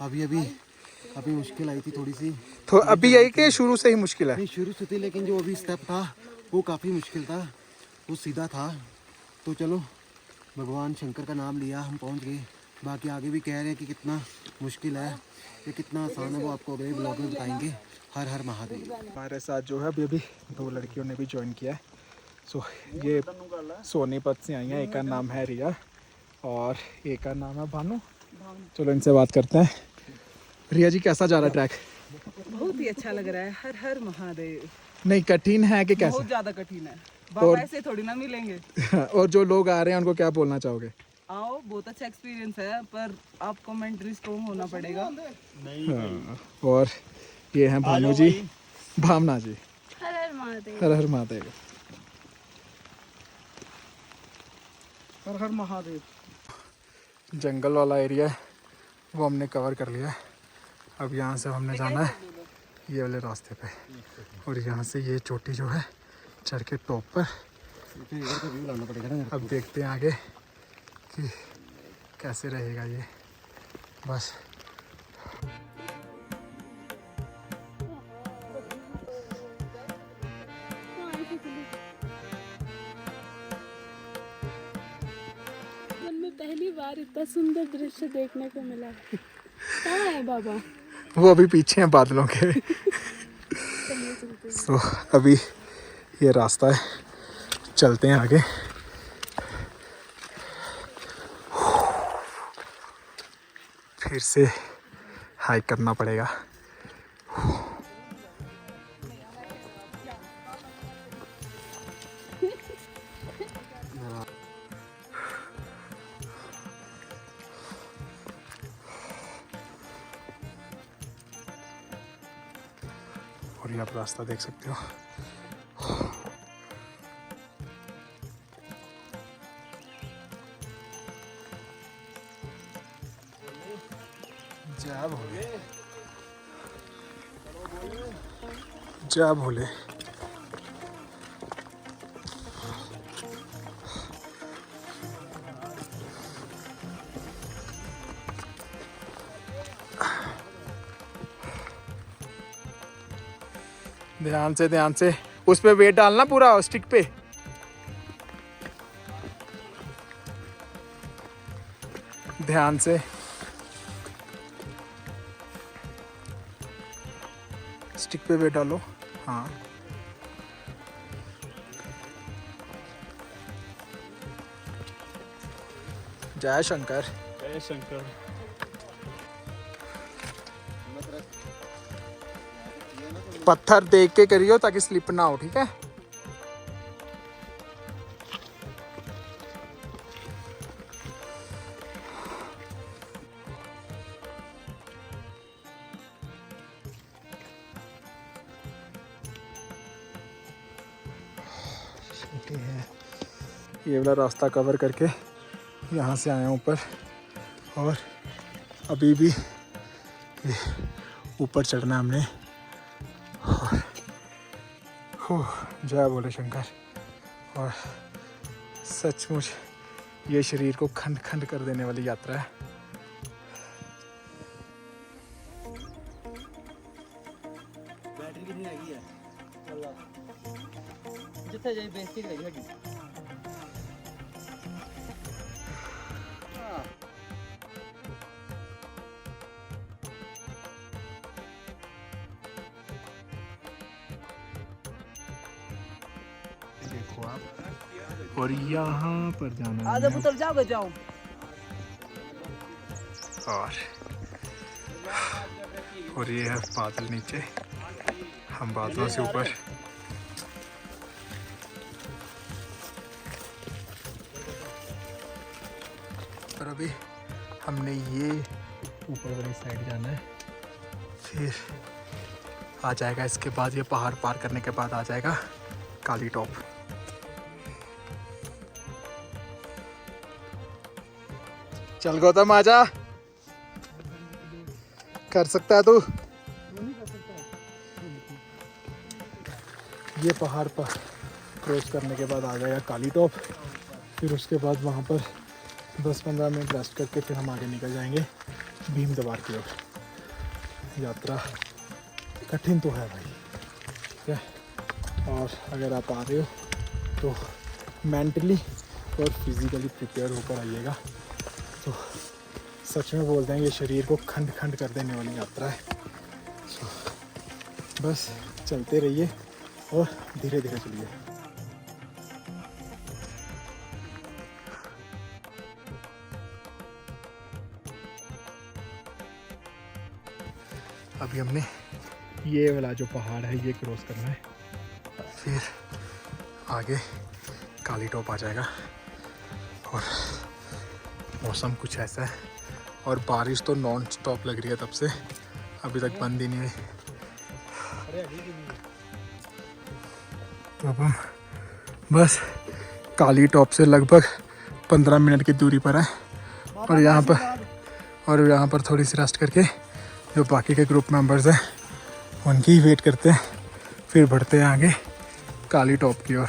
अभी मुश्किल आई थी थोड़ी सी। तो अभी यही कि शुरू से ही मुश्किल है? नहीं, शुरू से थी, लेकिन जो अभी स्टेप था वो काफ़ी मुश्किल था, वो सीधा था। तो चलो भगवान शंकर का नाम लिया, हम पहुंच गए। बाकी आगे भी कह रहे हैं कि कितना मुश्किल है, ये कितना आसान है, वो आपको अगले ब्लॉग में बताएंगे। हर हर महादेव। हमारे साथ जो है अभी 2 लड़कियों ने भी ज्वाइन किया है। सो ये सोनीपत से आई हैं। एक का नाम है रिया और एक का नाम है भानु। चलो इनसे बात करते हैं। रिया जी, कैसा जा रहा है ट्रैक? बहुत ही अच्छा लग रहा है। हर हर महादेव। नहीं, कठिन है कि बहुत कैसे? ज्यादा कठिन है, बाबा ऐसे थोड़ी ना मिलेंगे। और जो लोग आ रहे हैं उनको क्या बोलना चाहोगे? आओ, बहुत अच्छा एक्सपीरियंस है, पर आपको मेंटली स्ट्रॉन्ग होना पड़ेगा। हाँ। और ये हैं भानु जी, भावना जी। हर हर महादेव। हर हर महादेव। हर हर महादेव। जंगल वाला एरिया है वो हमने कवर कर लिया है। अब यहाँ से हमने जाना है ये वाले रास्ते पे, और यहाँ से ये चोटी जो है चढ़ के टॉप पर। फिर इधर का व्यू लाना पड़ेगा ना। अब देखते हैं आगे कि कैसे रहेगा ये। बस मन में पहली बार इतना सुंदर दृश्य देखने को मिला। कहाँ है बाबा? वो अभी पीछे हैं बादलों के। तो अभी ये रास्ता है, चलते हैं आगे। फिर से हाइक करना पड़ेगा। और ये आप रास्ता देख सकते हो। जय भोले, जय भोले। ध्यान से उस पे वेट डालना पूरा स्टिक पे। ध्यान से स्टिक पे वेट डालो। हाँ, जय शंकर। जय शंकर। पत्थर देख के करियो ताकि स्लिप ना हो, ठीक है? ये वाला रास्ता कवर करके यहाँ से आया ऊपर, और अभी भी ऊपर चढ़ना हमने। जय बोले शंकर। और सचमुच ये शरीर को खंड खंड कर देने वाली यात्रा है। बैटरी कितनी लगी है? जिथे जाए बेइज्जती करेगी हड्डी। देखो आप, और यहाँ पर जाना है आधा उतर जाओगे, जाओ। और ये है बादल नीचे, हम बादलों से ऊपर। और अभी हमने ये ऊपर वाली साइड जाना है, फिर आ जाएगा इसके बाद, ये पहाड़ पार करने के बाद आ जाएगा काली टॉप। चल गौतम आजा, कर सकता है तू। ये पहाड़ पर क्रॉस करने के बाद आ जाएगा काली टॉप। फिर उसके बाद वहाँ पर 10-15 मिनट रेस्ट करके फिर हम आगे निकल जाएंगे भीम द्वार की ओर। यात्रा कठिन तो है भाई, ठीक है। और अगर आप आ रहे हो तो मेंटली और फिज़िकली प्रिपेयर होकर आइएगा। तो सच में बोलते हैं ये शरीर को खंड खंड कर देने वाली यात्रा है। तो बस चलते रहिए और धीरे धीरे चलिए। अभी हमने ये वाला जो पहाड़ है ये क्रॉस करना है, फिर आगे काली टॉप आ जाएगा। और मौसम कुछ ऐसा है और बारिश तो नॉन स्टॉप लग रही है तब से, अभी तक बंद ही नहीं हुई। तो अब हम बस काली टॉप से लगभग 15 मिनट की दूरी पर है और यहाँ पर थोड़ी सी रेस्ट करके जो बाकी के ग्रुप मेंबर्स हैं उनकी वेट करते हैं, फिर बढ़ते हैं आगे काली टॉप की ओर।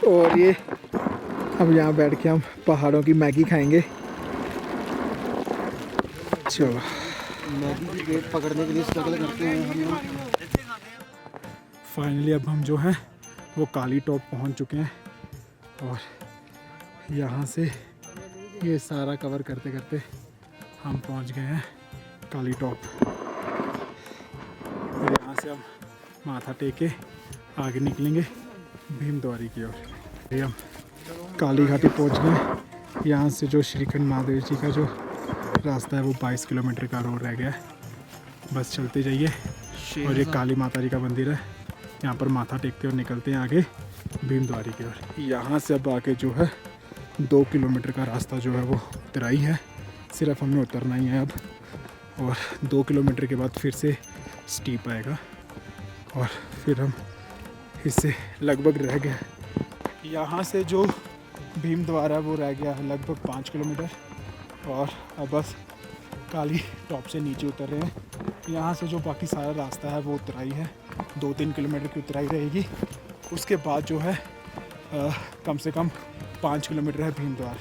और ये अब यहाँ बैठ के हम पहाड़ों की मैगी खाएंगे। चलो मैगी की प्लेट पकड़ने के लिए स्ट्रगल करते हैं हम लोग। फाइनली अब हम जो है वो काली टॉप पहुँच चुके हैं और यहाँ से ये सारा कवर करते करते हम पहुँच गए हैं काली टॉप। और यहाँ से हम माथा टेक के आगे निकलेंगे भीमद्वारी की ओर। हम काली घाटी पहुँच गए। यहाँ से जो श्रीखंड महादेव जी का जो रास्ता है वो 22 किलोमीटर का रोड रह गया है। बस चलते जाइए और ये काली माता जी का मंदिर है, यहाँ पर माथा टेकते और निकलते हैं आगे भीमद्वारी की ओर। यहाँ से अब आगे जो है 2 किलोमीटर का रास्ता जो है वो उतराई है, सिर्फ हमें उतरना ही है अब। और 2 किलोमीटर के बाद फिर से स्टीप आएगा और फिर हम इससे लगभग रह गए। यहाँ से जो भीमद्वार है वो रह गया है लगभग 5 किलोमीटर और अब बस काली टॉप से नीचे उतर रहे हैं। यहाँ से जो बाकी सारा रास्ता है वो उतराई है, 2-3 किलोमीटर की उतराई रहेगी। उसके बाद जो है कम से कम 5 किलोमीटर है भीमद्वार।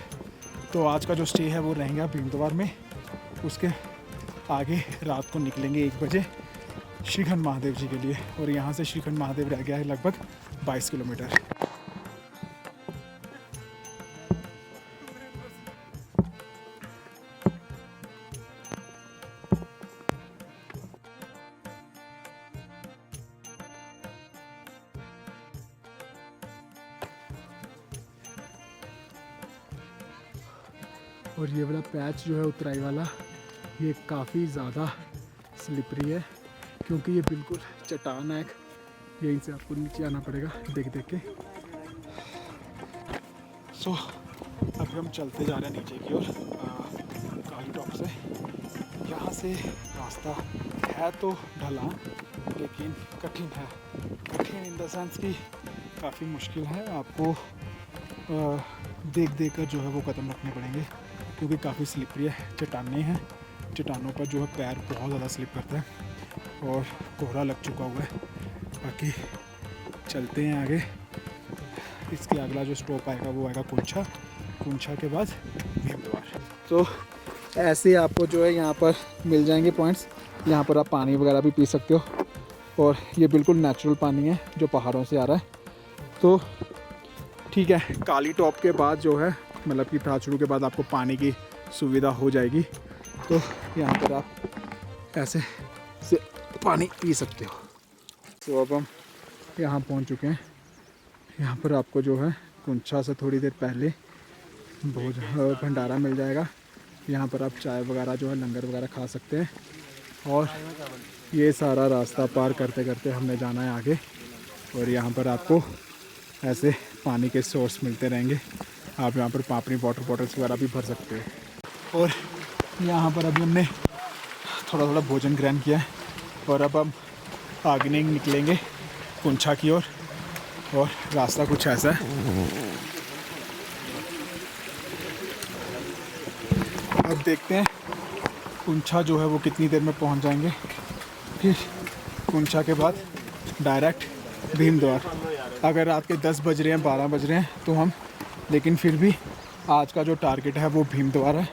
तो आज का जो स्टे है वो रहेंगे भीमद्वार में। उसके आगे रात को निकलेंगे 1 बजे श्रीखंड महादेव जी के लिए और यहाँ से श्रीखंड महादेव रह गया है लगभग 22 किलोमीटर। और ये वाला पैच जो है उतराई वाला ये काफ़ी ज़्यादा स्लिपरी है क्योंकि ये बिल्कुल चट्टान है। यहीं से आपको नीचे आना पड़ेगा देख देख के। सो अभी हम चलते जा रहे हैं नीचे की ओर काली टॉप से। यहाँ से रास्ता है तो ढला लेकिन कठिन है। कठिन इन द सेंस कि काफ़ी मुश्किल है, आपको देख देख कर जो है वो कदम रखने पड़ेंगे क्योंकि काफ़ी स्लिपरी है। चट्टानें हैं, चट्टानों पर जो है पैर बहुत ज़्यादा स्लिप करता है और कोहरा लग चुका हुआ है। बाकी चलते हैं आगे। इसके अगला जो स्टॉप आएगा वो आएगा कुंछा, कुंछा के बाद भीमद्वार। तो ऐसे आपको जो है यहाँ पर मिल जाएंगे पॉइंट्स, यहाँ पर आप पानी वगैरह भी पी सकते हो और ये बिल्कुल नेचुरल पानी है जो पहाड़ों से आ रहा है। तो ठीक है, काली टॉप के बाद जो है मतलब कि थाचड़ू के बाद आपको पानी की सुविधा हो जाएगी। तो यहाँ पर आप ऐसे से पानी पी सकते हो। तो अब हम यहाँ पहुँच चुके हैं। यहाँ पर आपको जो है कुंछा से थोड़ी देर पहले भोज भंडारा मिल जाएगा। यहाँ पर आप चाय वगैरह जो है लंगर वगैरह खा सकते हैं। और ये सारा रास्ता पार करते करते हमने जाना है आगे और यहाँ पर आपको ऐसे पानी के सोर्स मिलते रहेंगे। आप यहाँ पर अपनी वाटर बॉटल्स वगैरह भी भर सकते हैं। और यहाँ पर अभी हमने थोड़ा थोड़ा भोजन ग्रहण किया है और अब हम आगे निकलेंगे कुंछा की ओर और रास्ता कुछ ऐसा है। अब देखते हैं कुंछा जो है वो कितनी देर में पहुँच जाएंगे फिर कुंचा के बाद डायरेक्ट भीमद्वार। अगर रात के 10 बज रहे हैं 12 बज रहे हैं तो हम, लेकिन फिर भी आज का जो टारगेट है वो भीमद्वार है,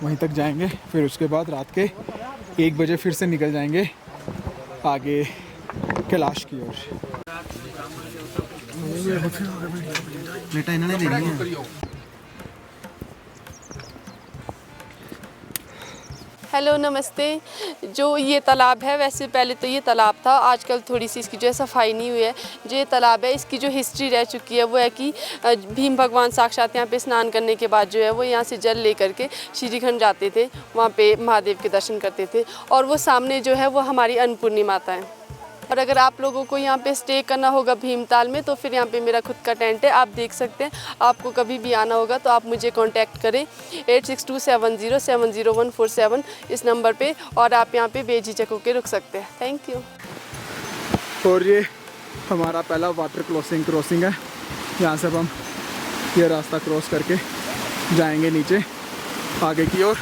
वहीं तक जाएंगे। फिर उसके बाद रात के 1 बजे फिर से निकल जाएंगे आगे कैलाश की ओर। बेटा इन्होंने देनी है। हेलो नमस्ते। जो ये तालाब है, वैसे पहले तो ये तालाब था, आजकल थोड़ी सी इसकी जो है सफाई नहीं हुई है। जो ये तालाब है इसकी जो हिस्ट्री रह चुकी है वो है कि भीम भगवान साक्षात यहाँ पे स्नान करने के बाद जो है वो यहाँ से जल लेकर के श्रीखंड जाते थे, वहाँ पे महादेव के दर्शन करते थे। और वो सामने जो है वो हमारी अन्नपूर्णी माता है। और अगर आप लोगों को यहाँ पे स्टे करना होगा भीमताल में तो फिर यहाँ पे मेरा खुद का टेंट है, आप देख सकते हैं। आपको कभी भी आना होगा तो आप मुझे कांटेक्ट करें 8627070147 इस नंबर पे, और आप यहाँ पे बेझिझक होकर रुक सकते हैं। Thank you. और ये हमारा पहला वाटर क्रॉसिंग है। यहाँ से अब हम ये रास्ता क्रॉस करके जाएंगे नीचे आगे की ओर।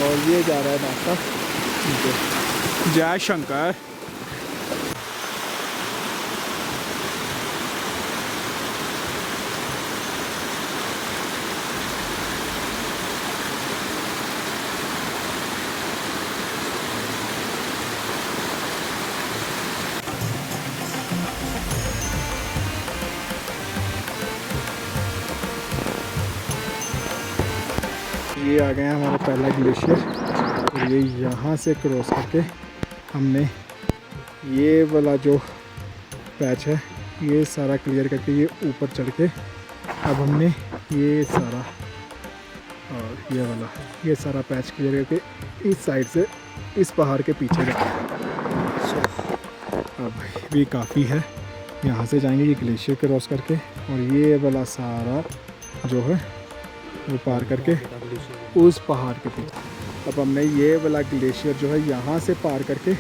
और ये जा रहा है रास्ता नीचे। जय शंकर। ये आ गए हैं हमारा पहला ग्लेशियर। और ये यहाँ से क्रॉस करके हमने ये वाला जो पैच है ये सारा क्लियर करके ये ऊपर चढ़ के अब हमने ये सारा और ये सारा पैच क्लियर करके इस साइड से इस पहाड़ के पीछे जाना है। अब भी काफ़ी है, यहाँ से जाएंगे ये ग्लेशियर क्रॉस करके और ये वाला सारा जो है वो पार करके उस पहाड़ के पीछे। अब हमने ये वाला ग्लेशियर जो है यहाँ से पार करके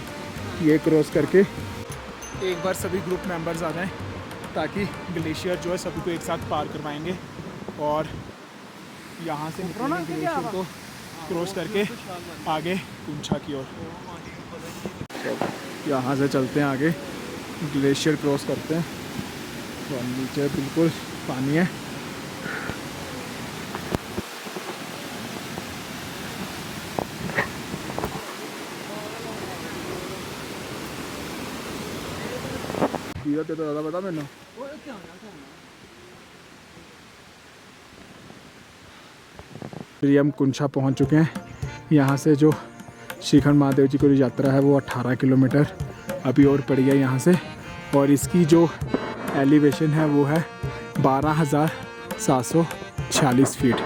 ये क्रॉस करके एक बार सभी ग्रुप मेंबर्स आ जाएं ताकि ग्लेशियर जो है सभी को एक साथ पार करवाएंगे। और यहाँ से निकलेंगे ग्लेशियर को क्रॉस करके आगे कुंचा की ओर। यहाँ से चलते हैं आगे, ग्लेशियर क्रॉस करते हैं तो नीचे बिल्कुल पानी है। तो ज़्यादा बता मैंने। फिर हम कुंचा पहुंच चुके हैं। यहाँ से जो श्रीखंड महादेव जी की यात्रा है वो 18 किलोमीटर अभी और पड़ गया यहाँ से। और इसकी जो एलिवेशन है वो है 12,746 फीट।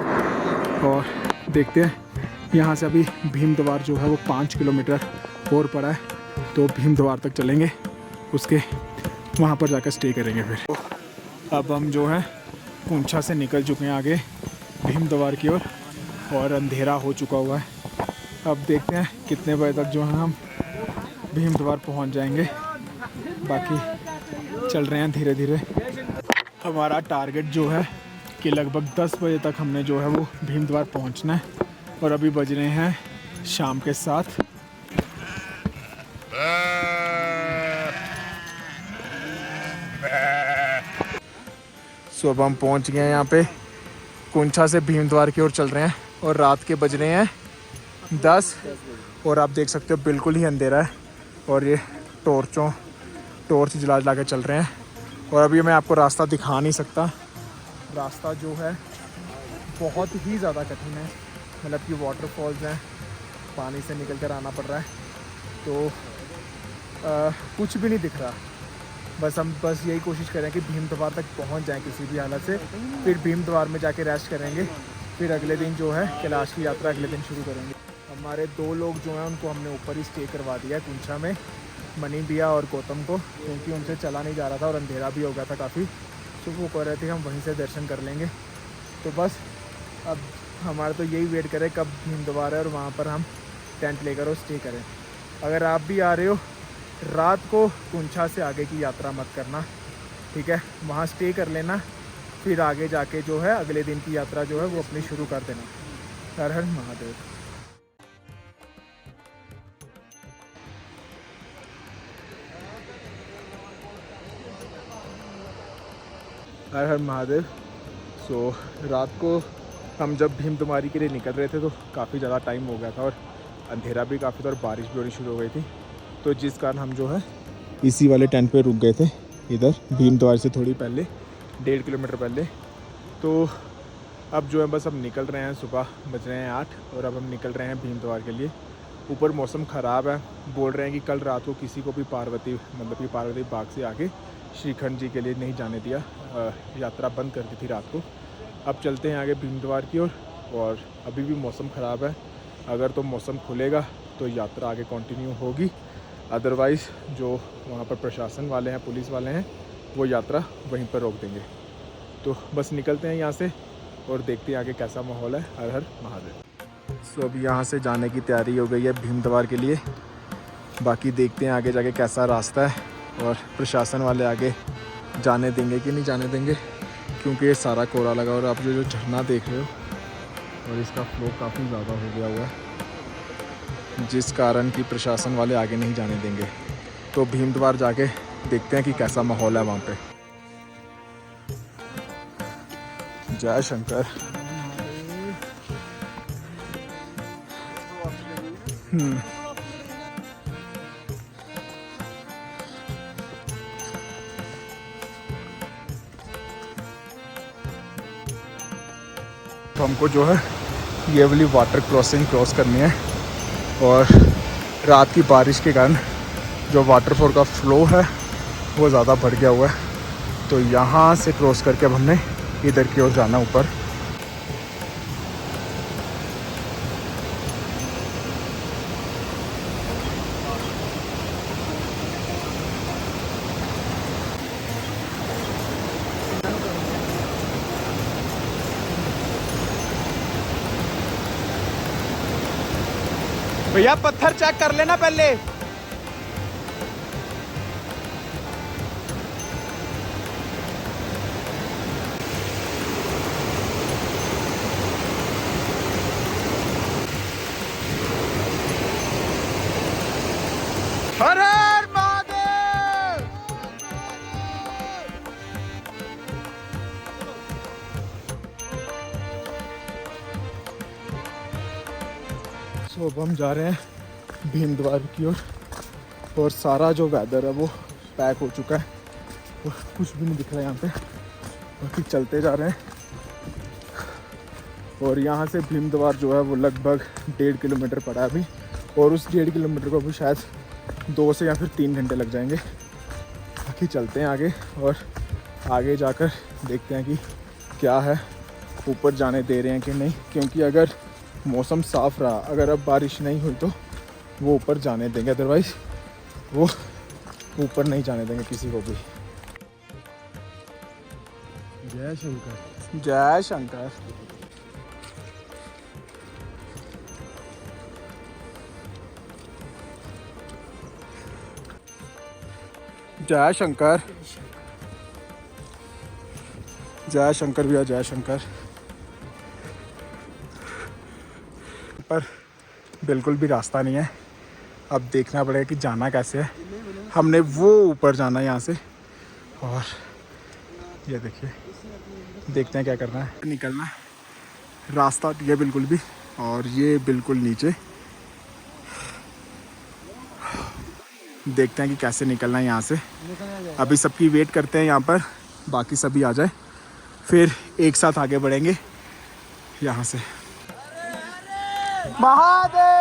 और देखते हैं यहाँ से अभी भीमद्वार जो है वो 5 किलोमीटर और पड़ा है, तो भीमद्वार तक चलेंगे, उसके वहाँ पर जाकर स्टे करेंगे। फिर अब हम जो है कुंचा से निकल चुके हैं आगे भीमद्वार की ओर और अंधेरा हो चुका हुआ है। अब देखते हैं कितने बजे तक जो है हम भीमद्वार पहुँच जाएंगे। बाकी चल रहे हैं धीरे धीरे। हमारा टारगेट जो है कि लगभग 10 बजे तक हमने जो है वो भीमद्वार पहुँचना है। और अभी बज रहे हैं शाम के 7। अब हम पहुंच गए हैं यहाँ पे कुंचा से भीमद्वार की ओर चल रहे हैं और रात के बज रहे हैं 10। और आप देख सकते हो बिल्कुल ही अंधेरा है और ये टॉर्च जला के चल रहे हैं। और अभी मैं आपको रास्ता दिखा नहीं सकता, रास्ता जो है बहुत ही ज़्यादा कठिन है। मतलब कि वाटरफॉल्स हैं, पानी से निकल कर आना पड़ रहा है, तो कुछ भी नहीं दिख रहा। हम बस यही कोशिश करें कि भीमद्वार तक पहुंच जाएं किसी भी हालत से। फिर भीमद्वार में जाके रेस्ट करेंगे, फिर अगले दिन जो है कैलाश की यात्रा अगले दिन शुरू करेंगे। हमारे 2 लोग जो हैं उनको हमने ऊपर ही स्टे करवा दिया है कुंचा में, मनी भैया और गौतम को, क्योंकि उनसे चला नहीं जा रहा था और अंधेरा भी हो गया था काफ़ी, तो वो कह रहे थे हम वहीं से दर्शन कर लेंगे। तो बस अब हमारा तो यही वेट करें कब भीमद्वार है और वहाँ पर हम टेंट लेकर और स्टे करें। अगर आप भी आ रहे हो रात को कुंचा से आगे की यात्रा मत करना, ठीक है, वहाँ स्टे कर लेना, फिर आगे जाके जो है अगले दिन की यात्रा जो है वो अपनी शुरू कर देना। हर हर महादेव। हर हर महादेव। सो रात को हम जब भीमतुमारी के लिए निकल रहे थे तो काफ़ी ज़्यादा टाइम हो गया था और अंधेरा भी काफ़ी था और बारिश भी होनी शुरू हो गई थी, तो जिस कारण हम जो है इसी वाले टेंट पे रुक गए थे, इधर भीमतुमारी से थोड़ी पहले, 1.5 किलोमीटर पहले। तो अब जो है बस हम निकल रहे हैं, सुबह बज रहे हैं 8 और अब हम निकल रहे हैं भीमतुमारी के लिए। ऊपर मौसम ख़राब है, बोल रहे हैं कि कल रात को किसी को भी पार्वती बाग से आगे श्रीखंड जी के लिए नहीं जाने दिया, यात्रा बंद कर दी थी रात को। अब चलते हैं आगे भीमतुमारी की ओर और अभी भी मौसम ख़राब है, अगर तो मौसम खुलेगा तो यात्रा आगे कंटिन्यू होगी, अदरवाइज़ जो वहाँ पर प्रशासन वाले हैं, पुलिस वाले हैं, वो यात्रा वहीं पर रोक देंगे। तो बस निकलते हैं यहाँ से और देखते हैं आगे कैसा माहौल है। हर हर महादेव। सो अब यहाँ से जाने की तैयारी हो गई है भीमतुमारी के लिए, बाकी देखते हैं आगे जाके कैसा रास्ता है और प्रशासन वाले आगे जाने देंगे कि नहीं जाने देंगे, क्योंकि ये सारा कोहरा लगा और आप जो झरना देख रहे हो और इसका फ्लो काफ़ी ज़्यादा हो गया हुआ है, जिस कारण कि प्रशासन वाले आगे नहीं जाने देंगे। तो भीमतुमारी जाके देखते हैं कि कैसा माहौल है वहाँ पे। जय शंकर। तो हमको जो है ये वाली वाटर क्रॉसिंग क्रॉस करनी है और रात की बारिश के कारण जो वाटरफॉल का फ्लो है वो ज़्यादा बढ़ गया हुआ है, तो यहाँ से क्रॉस करके अब हमने इधर की ओर जाना ऊपर। भैया पत्थर चेक कर लेना पहले। हर हर महादेव। सो अब हम जा रहे हैं भीमतुमारी की ओर और सारा जो वेदर है वो पैक हो चुका है और कुछ भी नहीं दिख रहा है यहाँ पे, बाकी चलते जा रहे हैं। और यहाँ से भीमतुमारी जो है वो लगभग 1.5 किलोमीटर पड़ा है अभी, और उस 1.5 किलोमीटर को भी शायद 2 से या फिर 3 घंटे लग जाएंगे। बाकी चलते हैं आगे और आगे जाकर देखते हैं कि क्या है, ऊपर जाने दे रहे हैं कि नहीं, क्योंकि अगर मौसम साफ़ रहा, अगर अब बारिश नहीं हुई तो वो ऊपर जाने देंगे, अदरवाइज़ वो ऊपर नहीं जाने देंगे किसी को भी। जय शंकर। जय शंकर। जय शंकर। जय शंकर भैया, जय शंकर। पर बिल्कुल भी रास्ता नहीं है, अब देखना पड़ेगा कि जाना कैसे है। हमने वो ऊपर जाना है यहाँ से, और ये देखिए, देखते हैं क्या करना है। निकलना है, रास्ता ये बिल्कुल भी, और ये बिल्कुल नीचे। देखते हैं कि कैसे निकलना है यहाँ से। अभी सबकी वेट करते हैं यहाँ पर, बाकी सभी आ जाए, फिर एक साथ आगे बढ़ेंगे यहाँ से। महादेव।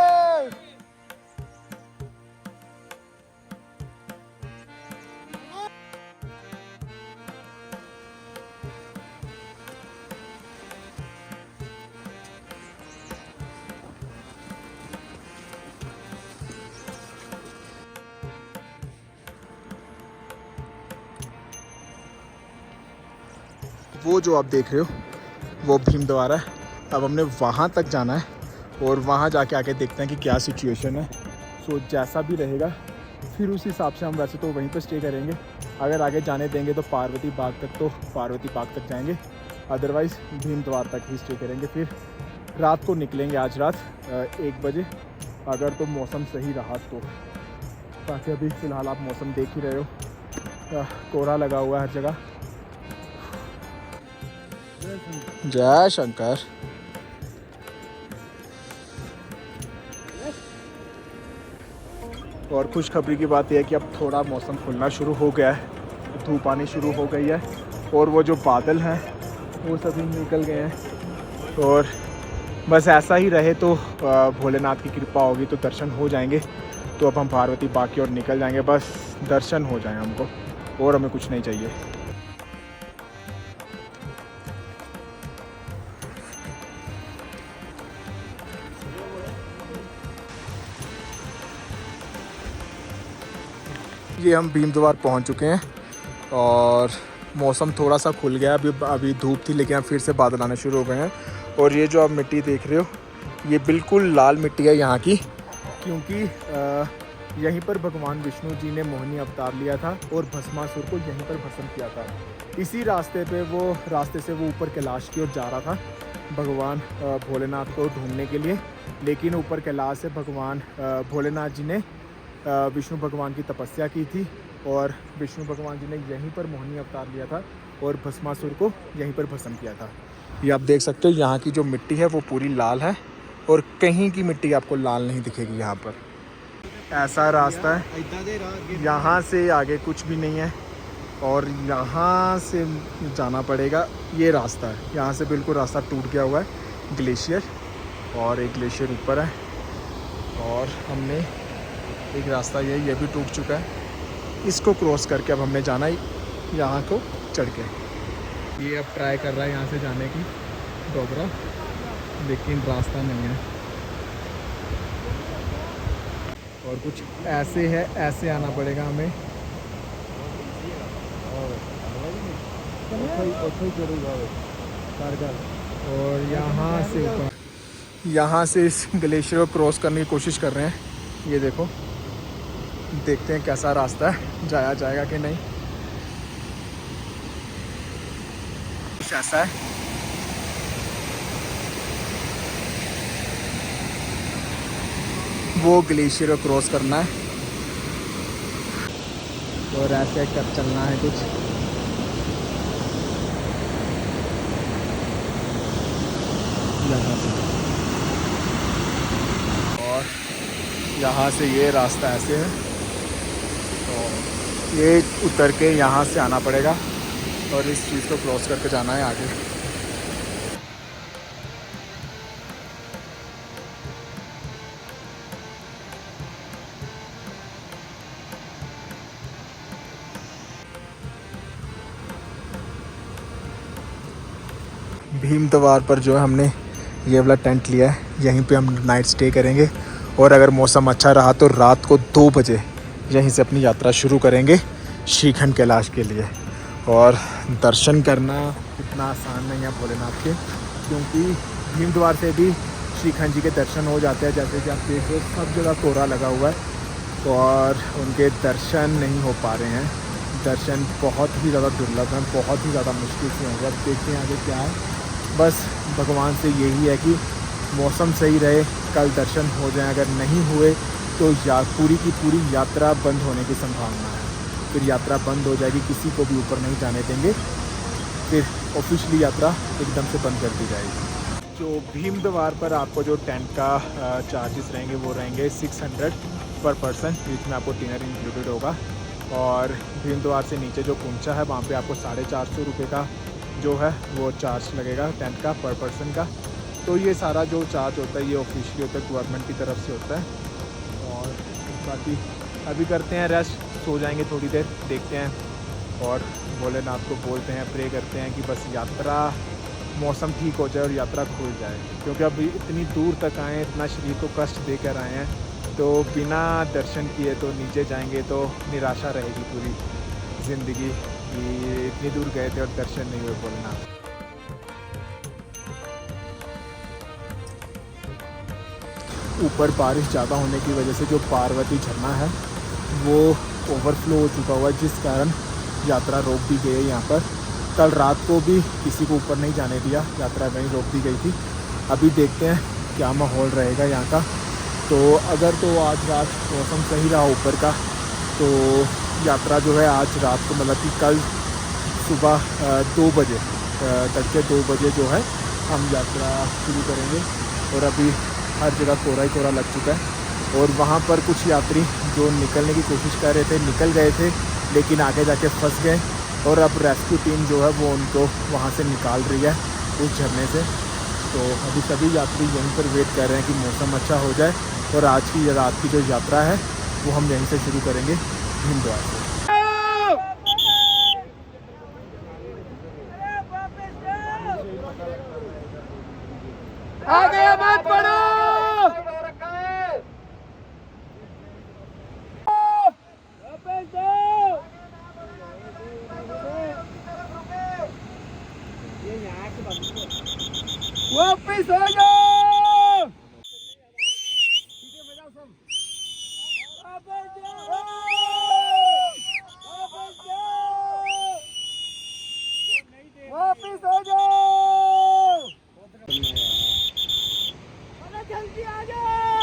वो जो आप देख रहे हो वो भीमतुमारी है। अब हमने वहाँ तक जाना है और वहाँ जाके आके देखते हैं कि क्या सिचुएशन है। सो जैसा भी रहेगा फिर उस हिसाब से हम वैसे तो वहीं पर स्टे करेंगे। अगर आगे जाने देंगे तो पार्वती बाग तक जाएंगे, अदरवाइज़ भीमतुमारी तक ही स्टे करेंगे। फिर रात को निकलेंगे, आज रात 1 बजे, अगर तो मौसम सही रहा तो। बाकी अभी फ़िलहाल आप मौसम देख ही रहे हो, कोहरा लगा हुआ है हर जगह। जय शंकर। और खुशखबरी की बात यह है कि अब थोड़ा मौसम खुलना शुरू हो गया है, धूप आनी शुरू हो गई है और वो जो बादल हैं वो सभी निकल गए हैं। और बस ऐसा ही रहे तो भोलेनाथ की कृपा होगी तो दर्शन हो जाएंगे। तो अब हम पार्वती बाग की ओर निकल जाएंगे, बस दर्शन हो जाए हमको और हमें कुछ नहीं चाहिए। ये हम भीम द्वार पहुँच चुके हैं और मौसम थोड़ा सा खुल गया। अभी धूप थी लेकिन अब फिर से बादल आने शुरू हो गए हैं। और ये जो आप मिट्टी देख रहे हो ये बिल्कुल लाल मिट्टी है यहाँ की, क्योंकि यहीं पर भगवान विष्णु जी ने मोहिनी अवतार लिया था और भस्मासुर को यहीं पर भस्म किया था। इसी रास्ते से वो ऊपर कैलाश की ओर जा रहा था भगवान भोलेनाथ को ढूंढने के लिए। लेकिन ऊपर कैलाश से भगवान भोलेनाथ जी ने विष्णु भगवान की तपस्या की थी और विष्णु भगवान जी ने यहीं पर मोहिनी अवतार लिया था और भस्मासुर को यहीं पर भस्म किया था। ये आप देख सकते हो यहाँ की जो मिट्टी है वो पूरी लाल है और कहीं की मिट्टी आपको लाल नहीं दिखेगी यहाँ पर। ऐसा रास्ता है, यहाँ से आगे कुछ भी नहीं है और यहाँ से जाना पड़ेगा। ये रास्ता है, यहाँ से बिल्कुल रास्ता टूट गया हुआ है ग्लेशियर, और एक ग्लेशियर ऊपर है और हमने एक रास्ता ये भी टूट चुका है। इसको क्रॉस करके अब हमने जाना है यहाँ को चढ़ के। ये अब ट्राई कर रहा है यहाँ से जाने की डोबरा, लेकिन रास्ता नहीं है और कुछ ऐसे है, ऐसे आना पड़ेगा हमें। और यहाँ से इस ग्लेशियर को क्रॉस करने की कोशिश कर रहे हैं। ये देखो, देखते हैं कैसा रास्ता है, जाया जाएगा कि नहीं। कुछ ऐसा है। वो ग्लेशियर को क्रॉस करना है और ऐसे कर चलना है कुछ। यहाँ से और यहाँ से ये रास्ता ऐसे है, तो ये उतर के यहाँ से आना पड़ेगा और इस चीज़ को क्रॉस करके जाना है आगे। भीम द्वार पर जो है हमने ये वाला टेंट लिया है, यहीं पे हम नाइट स्टे करेंगे और अगर मौसम अच्छा रहा तो रात को 2 बजे यहीं से अपनी यात्रा शुरू करेंगे श्रीखंड कैलाश के लिए। और दर्शन करना इतना आसान नहीं है भोलेनाथ के, क्योंकि भीम द्वार से भी श्रीखंड जी के दर्शन हो जाते हैं। जैसे कि आप देख रहे हो सब जगह कोहरा लगा हुआ है और उनके दर्शन नहीं हो पा रहे हैं। दर्शन बहुत ही ज़्यादा दुर्लभ हैं, बहुत ही ज़्यादा मुश्किल से होंगे। अब देखते हैं आगे क्या है। बस भगवान से यही है कि मौसम सही रहे, कल दर्शन हो जाए। अगर नहीं हुए तो पूरी की पूरी यात्रा बंद होने की संभावना है। फिर यात्रा बंद हो जाएगी, किसी को भी ऊपर नहीं जाने देंगे, फिर ऑफिशियली यात्रा एकदम से बंद कर दी जाएगी। जो भीम द्वार पर आपको जो टेंट का चार्जेस रहेंगे वो रहेंगे 600 पर पर्सन, जिसमें आपको डिनर इंक्लूडेड होगा। और भीम द्वार से नीचे जो कुंचा है वहाँ पे आपको 450 रुपये का जो है वो चार्ज लगेगा टेंट का पर पर्सन का। तो ये सारा जो चार्ज होता है ये ऑफिशियली होता है, गवर्नमेंट की तरफ से होता है। और बाकी अभी करते हैं रेस्ट, सो जाएंगे थोड़ी देर, देखते हैं और भोलेनाथ को बोलते हैं, प्रे करते हैं कि बस यात्रा मौसम ठीक हो जाए और यात्रा खुल जाए। क्योंकि अभी इतनी दूर तक आए हैं, इतना शरीर को कष्ट देकर आए हैं, तो बिना दर्शन किए तो नीचे जाएंगे तो निराशा रहेगी पूरी ज़िंदगी कि इतनी दूर गए थे और दर्शन नहीं हुए भोलेनाथ। ऊपर बारिश ज़्यादा होने की वजह से जो पार्वती झरना है वो ओवरफ्लो हो चुका हुआ है, जिस कारण यात्रा रोक दी गई है यहाँ पर। कल रात को भी किसी को ऊपर नहीं जाने दिया, यात्रा वहीं रोक दी गई थी। अभी देखते हैं क्या माहौल रहेगा यहाँ का। तो अगर तो आज रात मौसम सही रहा ऊपर का तो यात्रा जो है आज रात को मतलब कि कल सुबह 2 बजे तड़के 2 बजे जो है हम यात्रा शुरू करेंगे। और अभी हर जगह कोहरा ही कोहरा लग चुका है। और वहाँ पर कुछ यात्री जो निकलने की कोशिश कर रहे थे, निकल गए थे, लेकिन आगे जाके फंस गए। और अब रेस्क्यू टीम जो है वो उनको वहाँ से निकाल रही है उस झरने से। तो अभी सभी यात्री यहीं पर वेट कर रहे हैं कि मौसम अच्छा हो जाए और आज की रात की जो यात्रा है वो हम यहीं से शुरू करेंगे, भीमद्वार से। आगे मत बढ़ो। वापिस आ जाओ। वापिस आ जाओ।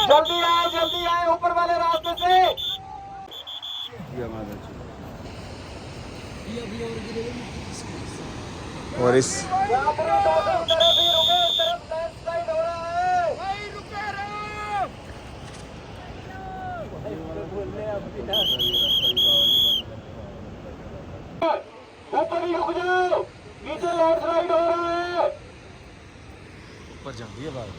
जल्दी आए ऊपर वाले रास्ते से। और इस ऊपर ही रुक जाओ, नीचे लैंडस्लाइड हो रहा है। ऊपर जाती है बात।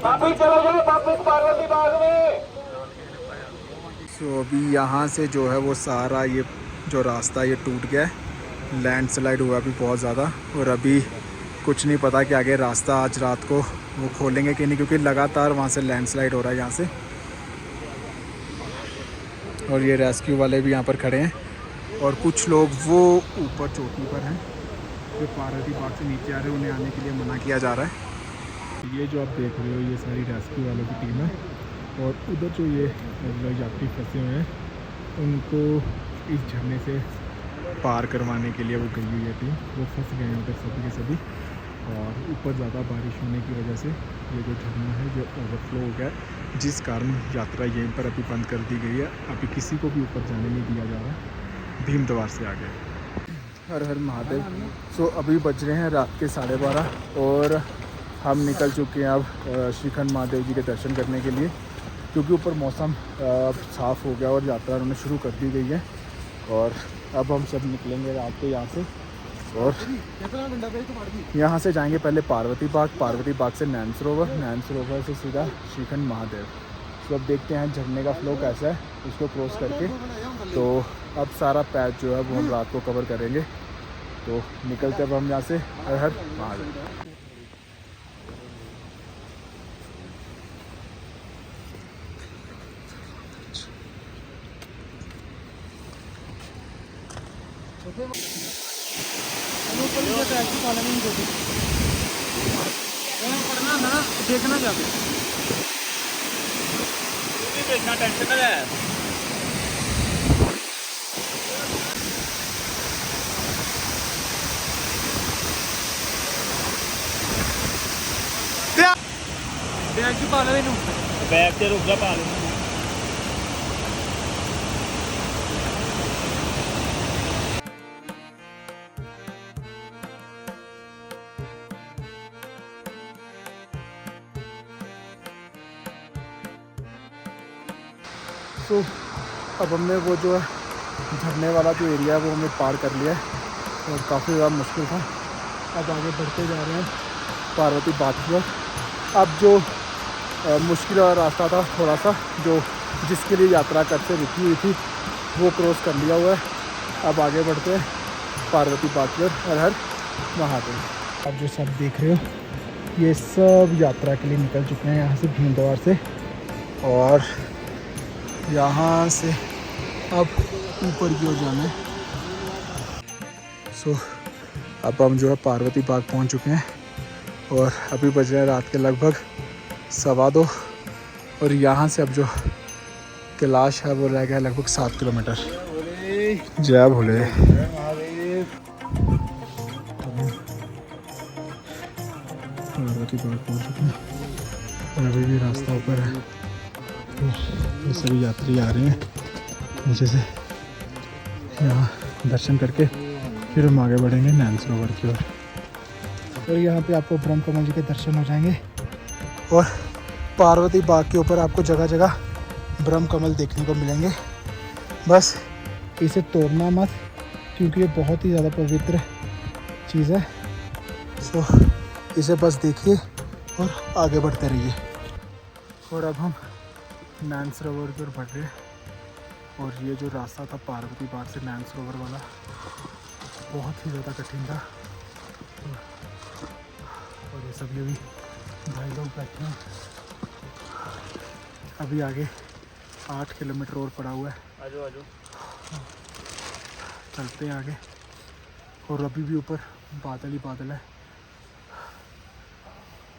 वापिस चलो जाओ, वापिस पार्वती बाग में। अभी यहाँ से जो है वो सारा ये जो रास्ता ये टूट गया है, लैंडस्लाइड हुआ भी बहुत ज़्यादा। और अभी कुछ नहीं पता कि आगे रास्ता आज रात को वो खोलेंगे कि नहीं, क्योंकि लगातार वहाँ से लैंडस्लाइड हो रहा है यहाँ से। और ये रेस्क्यू वाले भी यहाँ पर खड़े हैं और कुछ लोग वो ऊपर चोटी पर हैं जो पार्वती बाग से नीचे आ रहे हैं, उन्हें आने के लिए मना किया जा रहा है। ये जो आप देख रहे हो ये सारी रेस्क्यू वालों की टीम है। और उधर जो ये यात्री फंसे हुए हैं उनको इस झरने से पार करवाने के लिए वो गई हुई है टीम। वो फंस गए हैं उधर सभी के सभी। और ऊपर ज़्यादा बारिश होने की वजह से ये जो झरना है जो ओवरफ्लो हो गया है, जिस कारण यात्रा यहीं पर अभी बंद कर दी गई है। अभी किसी को भी ऊपर जाने नहीं दिया जा रहा है भीमद्वार से आगे। हर हर महादेव। सो अभी बज रहे हैं रात के 12:30 और हम निकल चुके हैं अब श्रीखंड महादेव जी के दर्शन करने के लिए, क्योंकि ऊपर मौसम साफ़ हो गया और यात्रा उन्होंने शुरू कर दी गई है। और अब हम सब निकलेंगे रात को यहाँ से और यहाँ से जाएंगे पहले पार्वती बाग से नैन सरोवर से सीधा श्रीखंड महादेव। तो अब देखते हैं झरने का फ्लो कैसा है उसको क्रॉस करके। तो अब सारा पैच जो है वो हम रात को कवर करेंगे। तो निकलते अब हम यहाँ से। हर हर महादेव। देखना जाके देखना टेंशन ना है। बैग की पा लो इनू, बैग से रुक जा पा लो। तो अब हमने वो जो है झरने वाला जो एरिया है वो हमने पार कर लिया है और काफ़ी ज़्यादा मुश्किल था। अब आगे बढ़ते जा रहे हैं पार्वती बाग की ओर। अब जो मुश्किल वाला रास्ता था थोड़ा सा, जो जिसके लिए यात्रा करते रुकी हुई थी, वो क्रॉस कर लिया हुआ है। अब आगे बढ़ते हैं पार्वती बाग की ओर। हर हर महादेव। अब जो सब देख रहे हो ये सब यात्रा के लिए निकल चुके हैं यहाँ से भीमद्वार से। और यहाँ से अब ऊपर की ओर जाना है। सो अब हम जो है पार्वती बाग पहुँच चुके हैं और अभी बज रहे हैं रात के लगभग 2:15। और यहाँ से अब जो कैलाश है वो रह गया लगभग 7 किलोमीटर। जय भोले। पार्वती बाग पहुँच चुके हैं और अभी भी रास्ता ऊपर है। तो ये सभी यात्री आ रहे हैं नीचे से यहाँ दर्शन करके फिर हम आगे बढ़ेंगे नैन सरोवर की ओर। और यहाँ पे आपको ब्रह्म कमल जी के दर्शन हो जाएंगे और पार्वती बाग के ऊपर आपको जगह जगह ब्रह्म कमल देखने को मिलेंगे। बस इसे तोड़ना मत, क्योंकि ये बहुत ही ज़्यादा पवित्र चीज़ है। सो इसे बस देखिए और आगे बढ़ते रहिए। और अब हम नैन सरोवर की ओर बढ़ रहे हैं। और ये जो रास्ता था पार्वती बाग से नैन सरोवर वाला, बहुत ही ज़्यादा कठिन था। और ये सब ये भी भाई लोग बैठे हैं। अभी आगे 8 किलोमीटर और पड़ा हुआ है। आजो चलते हैं आगे। और अभी भी ऊपर बादल ही बादल है।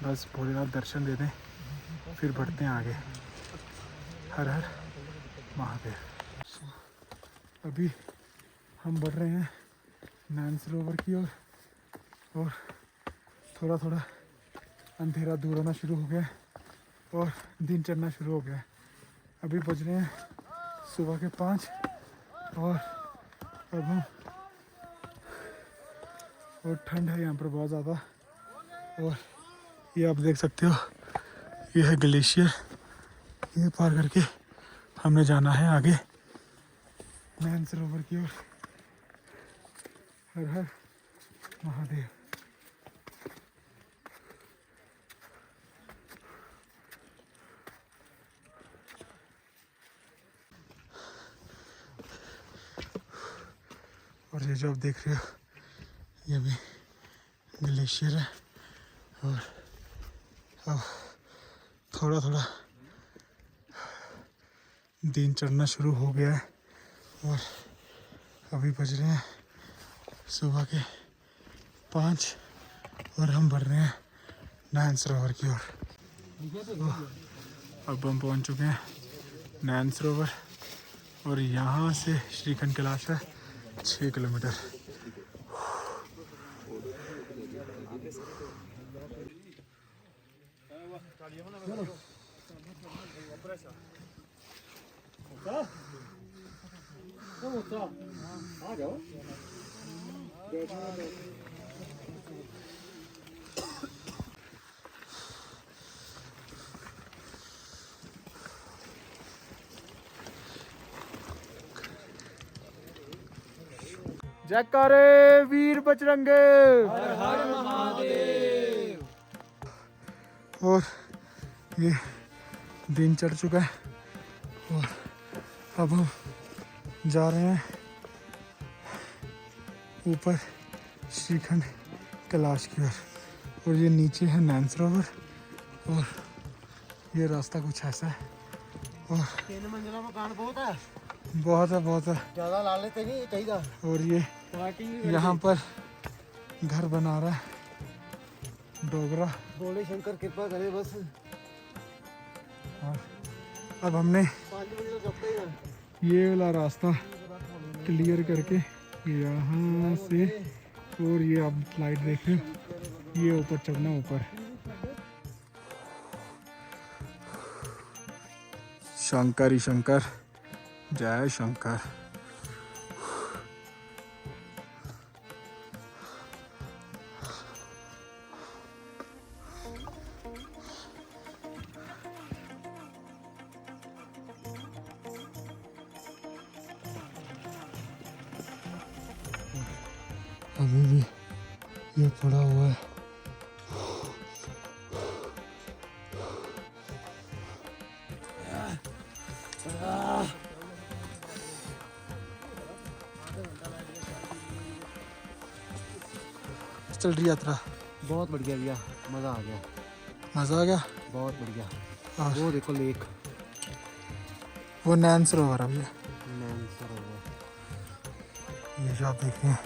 बस भोलेनाथ दर्शन दे दें फिर बढ़ते हैं आगे। हर हर महादेव। अभी हम बढ़ रहे हैं नैन सरोवर की ओर और थोड़ा थोड़ा अंधेरा दूर होना शुरू हो गया है और दिन चढ़ना शुरू हो गया है। अभी बज रहे हैं सुबह के 5 और अब हम और ठंड है यहाँ पर बहुत ज़्यादा। और ये आप देख सकते हो, ये है ग्लेशियर। ये पार करके हमने जाना है आगे नैन सरोवर की ओर। हर हर महादेव। और ये जो आप देख रहे हो ये भी ग्लेशियर है। और अब थोड़ा थोड़ा दिन चढ़ना शुरू हो गया है और अभी बज रहे हैं सुबह के 5 और हम बढ़ रहे हैं नैन सरोवर की ओर। अब हम पहुंच चुके हैं नैन सरोवर और यहाँ से श्रीखंड कैलाश है 6 किलोमीटर। जयकारे वीर बजरंगे। हर हर महादेव। और ये दिन चढ़ चुका है और अब हम जा रहे हैं ऊपर श्रीखंड कैलाश की ओर। और ये नीचे है नैन सरोवर और ये रास्ता कुछ ऐसा है। और 3 मंजिला मकान बहुत है, बहुत है ज़्यादा ला लेते नहीं चाहिए। और ये यहाँ पर घर बना रहा है डोगरा। भोले शंकर कृपा करे बस। और अब हमने 5 मंजिला चौका ही है। ये वाला रास्ता क्लियर करके यहाँ से, और ये आप लाइट देख रहे हो, ये ऊपर चढ़ना ऊपर। शंकर ही शंकर, जय शंकर। अभी भी ये पड़ा हुआ है। चल रही यात्रा बहुत बढ़िया भैया, मज़ा आ गया। मज़ा आ गया। बहुत बढ़िया। और वो देखो लेक, वो नैन सरोवर है भैया। नैन सरोवर। ये जो आप देख रहे हैं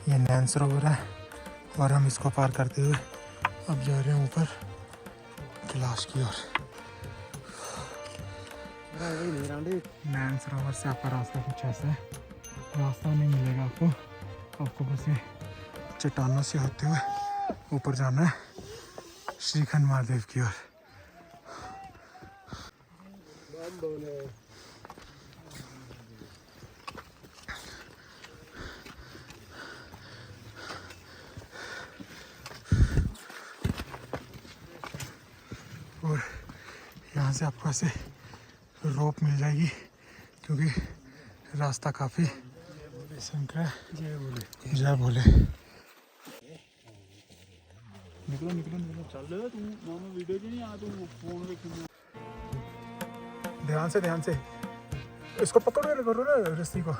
ये नैन सरोवर है और हम इसको पार करते हुए अब जा रहे हैं ऊपर कैलाश की ओर। नैन सरोवर से आपका रास्ता कुछ ऐसा है। रास्ता नहीं मिलेगा आपको बस ये चट्टानों से होते हुए ऊपर जाना है श्रीखंड महादेव की ओर। से आपको ऐसे रोप मिल जाएगी क्योंकि रास्ता काफ़ी संकर है। जय भोले। निकलो निकलो निकलो, चल तू मानो वीडियो नहीं आ, तू फोन देखना। ध्यान से इसको पकड़ो ना, करो ना रस्सी को।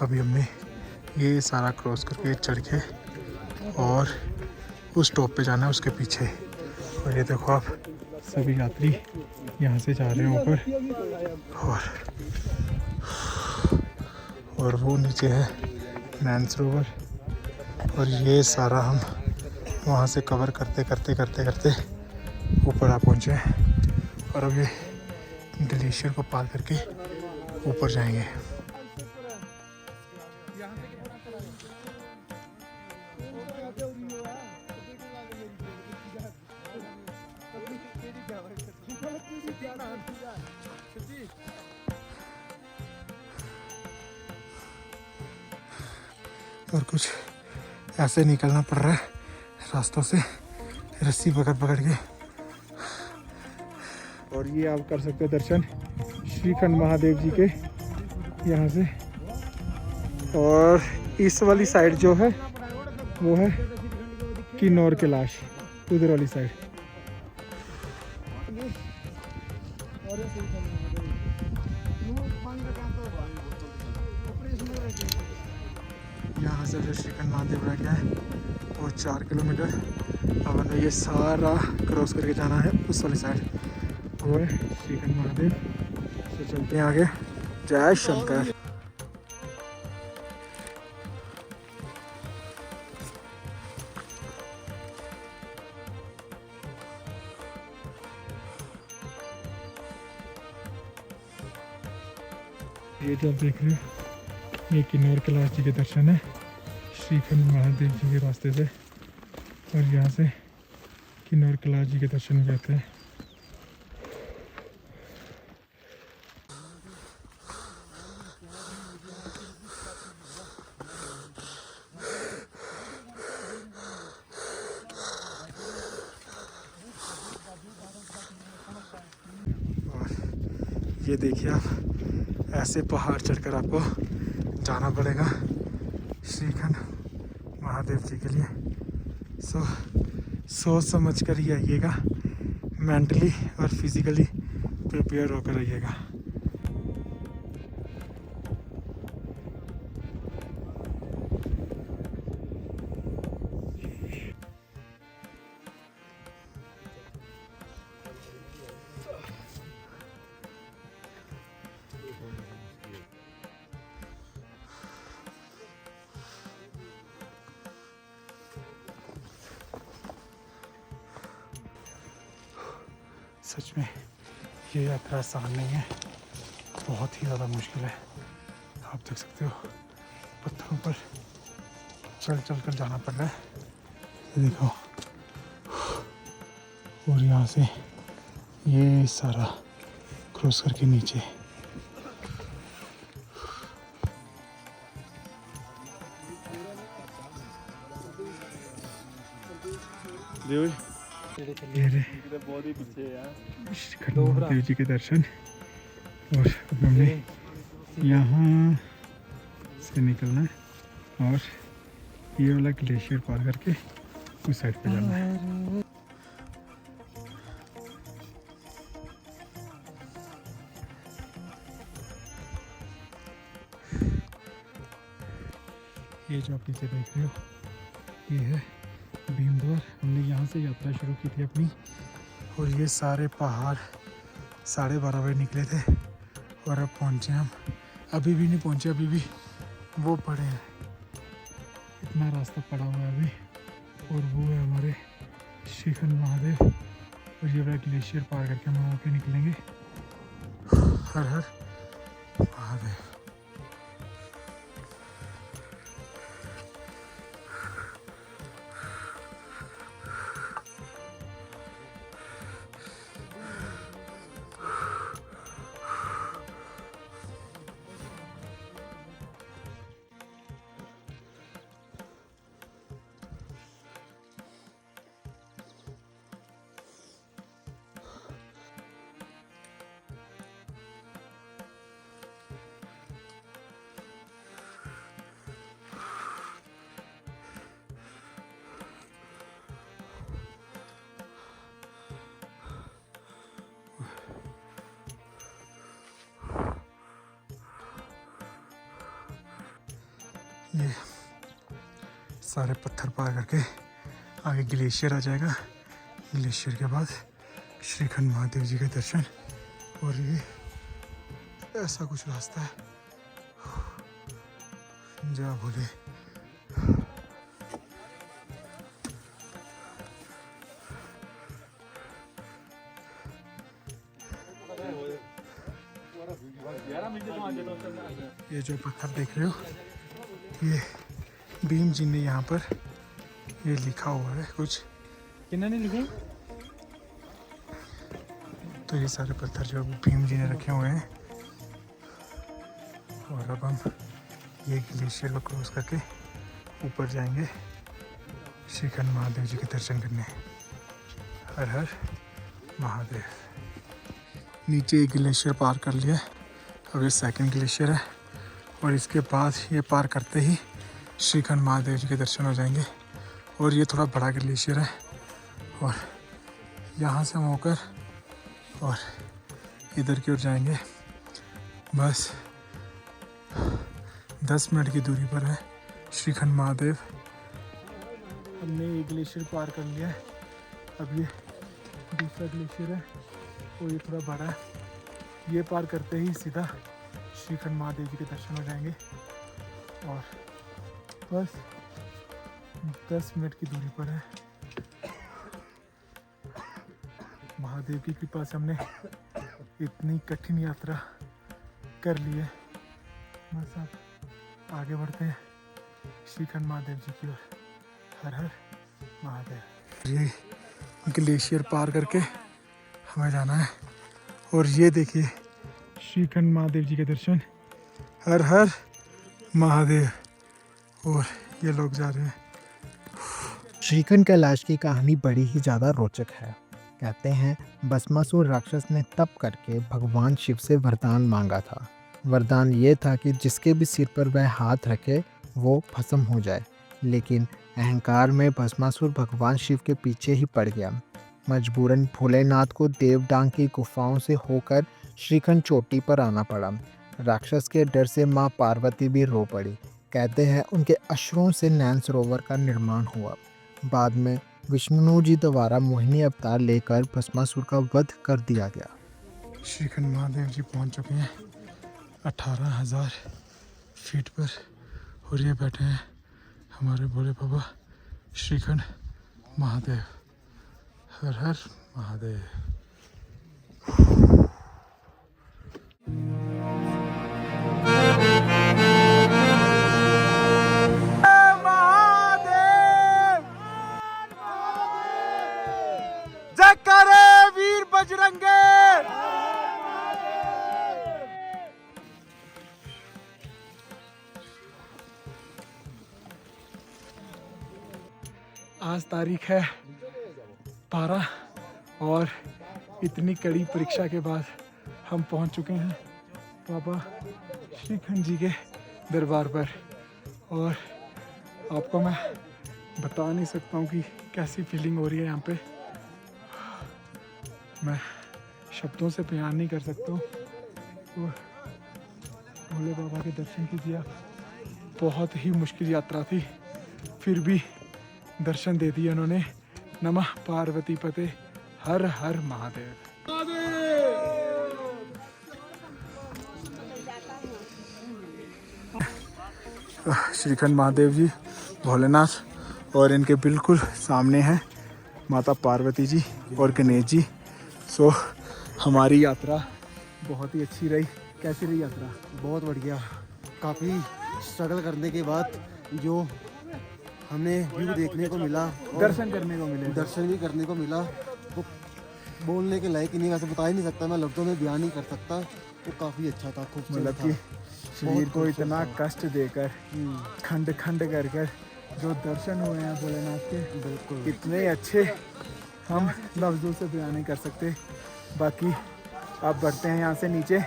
अभी हमने ये सारा क्रॉस करके चढ़ के और उस टॉप पे जाना है, उसके पीछे। और ये देखो आप सभी यात्री यहाँ से जा रहे हैं ऊपर, और वो नीचे है मानसरोवर। और ये सारा हम वहाँ से कवर करते ऊपर आ पहुँचे हैं। और अब ये ग्लेशियर को पार करके ऊपर जाएंगे। और कुछ ऐसे निकलना पड़ रहा है रास्तों से, रस्सी पकड़ के। और ये आप कर सकते हो दर्शन श्रीखंड महादेव जी के यहाँ से। और इस वाली साइड जो है वो है किन्नौर कैलाश, उधर वाली साइड। यहाँ से जो श्रीखंड महादेव रह गया है वो 4 किलोमीटर। अब हमें ये सारा क्रॉस करके जाना है उस वाली साइड, वो है श्रीखंड महादेव। तो चलते हैं आगे। जय शंकर। ये जो आप देख रहे हो ये किन्नौर कैलाश जी के दर्शन है श्रीखंड महादेव जी के रास्ते से। और यहाँ से किन्नौर कैलाश जी के दर्शन कहते हैं। और ये देखिए आप ऐसे पहाड़ चढ़कर आपको जाना पड़ेगा श्रीखंड महादेव जी के लिए। सोच समझ कर ही आइएगा, मेंटली और फिजिकली प्रिपेयर होकर आइएगा। सच में ये यात्रा आसान नहीं है, बहुत ही ज़्यादा मुश्किल है। आप देख सकते हो पत्थरों पर चल कर जाना पड़ रहा है, ये देखो। और यहाँ से ये सारा क्रॉस करके नीचे। श्रीखंड महादेव जी के दर्शन। और हमने यहाँ से निकलना है और ये वाला ग्लेशियर पार करके उस साइड पे जाना है। ये जो आप पीछे देख रहे हो ये है भीमद्वार। हमने यहाँ से यात्रा शुरू की थी अपनी, और ये सारे पहाड़ 12:30 बजे निकले थे और अब पहुँचे हम। अभी भी नहीं पहुँचे, अभी भी वो पड़े हैं, इतना रास्ता पड़ा हुआ है अभी। और वो है हमारे श्रीखंड महादेव। और ये बड़ा ग्लेशियर पार करके हम वहाँ पे निकलेंगे। हर हर महादेव। ये सारे पत्थर पार करके आगे ग्लेशियर आ जाएगा। ग्लेशियर के बाद श्रीखंड महादेव जी के दर्शन, और ये ऐसा कुछ रास्ता है। जय भोले। ये जो पत्थर देख रहे हो, ये भीम जी ने यहाँ पर ये लिखा हुआ है कुछ। किन्होंने लिखे? तो ये सारे पत्थर जो भीम जी ने रखे हुए हैं, और अब हम ये ग्लेशियर को क्रॉस करके ऊपर जाएंगे श्रीखंड महादेव जी के दर्शन करने। हर हर महादेव। नीचे एक ग्लेशियर पार कर लिया, अब ये सेकंड ग्लेशियर है, और इसके बाद ये पार करते ही श्रीखंड महादेव जी के दर्शन हो जाएंगे। और ये थोड़ा बड़ा ग्लेशियर है, और यहाँ से हम होकर और इधर की ओर जाएंगे। बस 10 मिनट की दूरी पर है श्रीखंड महादेव। हमने एक ग्लेशियर पार कर लिया है, अब ये दूसरा ग्लेशियर है, और ये थोड़ा बड़ा है। ये पार करते ही सीधा श्रीखंड महादेव जी के दर्शन हो जाएंगे। और बस 10 मिनट की दूरी पर है। महादेव की कृपा से हमने इतनी कठिन यात्रा कर ली है। बस अब आगे बढ़ते हैं श्रीखंड महादेव जी की ओर। हर हर महादेव। ये ग्लेशियर पार करके हमें जाना है, और ये देखिए श्रीखंड महादेव जी के दर्शन। हर हर महादेव। और ये लोग जा रहे हैं। श्रीखंड कैलाश की कहानी बड़ी ही ज़्यादा रोचक है। कहते हैं भस्मासुर राक्षस ने तप करके भगवान शिव से वरदान मांगा था। वरदान ये था कि जिसके भी सिर पर वह हाथ रखे वो भस्म हो जाए, लेकिन अहंकार में भस्मासुर भगवान शिव के पीछे ही पड़ गया। मजबूरन भोलेनाथ को देवडांग की गुफाओं से होकर श्रीखंड चोटी पर आना पड़ा। राक्षस के डर से माँ पार्वती भी रो पड़ी। कहते हैं उनके अश्रुओं से नैन सरोवर का निर्माण हुआ। बाद में विष्णु जी द्वारा मोहिनी अवतार लेकर भस्मासुर का वध कर दिया गया। श्रीखंड महादेव जी पहुंच चुके हैं 18,000 फीट पर, और ये बैठे हैं हमारे भोले बाबा श्रीखंड महादेव। हर हर महादेव। जयकारे वीर बजरंगे। आज तारीख है 12, और इतनी कड़ी परीक्षा के बाद हम पहुंच चुके हैं बाबा श्रीखंड जी के दरबार पर। और आपको मैं बता नहीं सकता हूँ कि कैसी फीलिंग हो रही है यहाँ पे। मैं शब्दों से बयान नहीं कर सकता हूँ। तो भोले बाबा के दर्शन कीजिए आप। बहुत ही मुश्किल यात्रा थी, फिर भी दर्शन दे दिए उन्होंने। नमः पार्वती पते। हर हर महादेव। श्रीखंड महादेव जी, भोलेनाथ, और इनके बिल्कुल सामने हैं माता पार्वती जी और गणेश जी। सो हमारी यात्रा बहुत ही अच्छी रही। कैसी रही यात्रा? बहुत बढ़िया। काफ़ी स्ट्रगल करने के बाद जो हमें व्यू देखने को मिला, दर्शन करने को मिले, दर्शन भी करने को मिला, वो बोलने के लायक ही नहीं। वैसे बता ही नहीं सकता, मैं लफ्ज़ों में बयान नहीं कर सकता। वो काफ़ी अच्छा था, खूबसूरत मतलब था। कि शरीर को खूबसूरत इतना था। कष्ट देकर खंड खंड कर कर जो दर्शन हुए हैं भोलेनाथ के, बिल्कुल इतने अच्छे हम लफ्ज़ों से बयान नहीं कर सकते। बाकी आप बढ़ते हैं यहाँ से नीचे,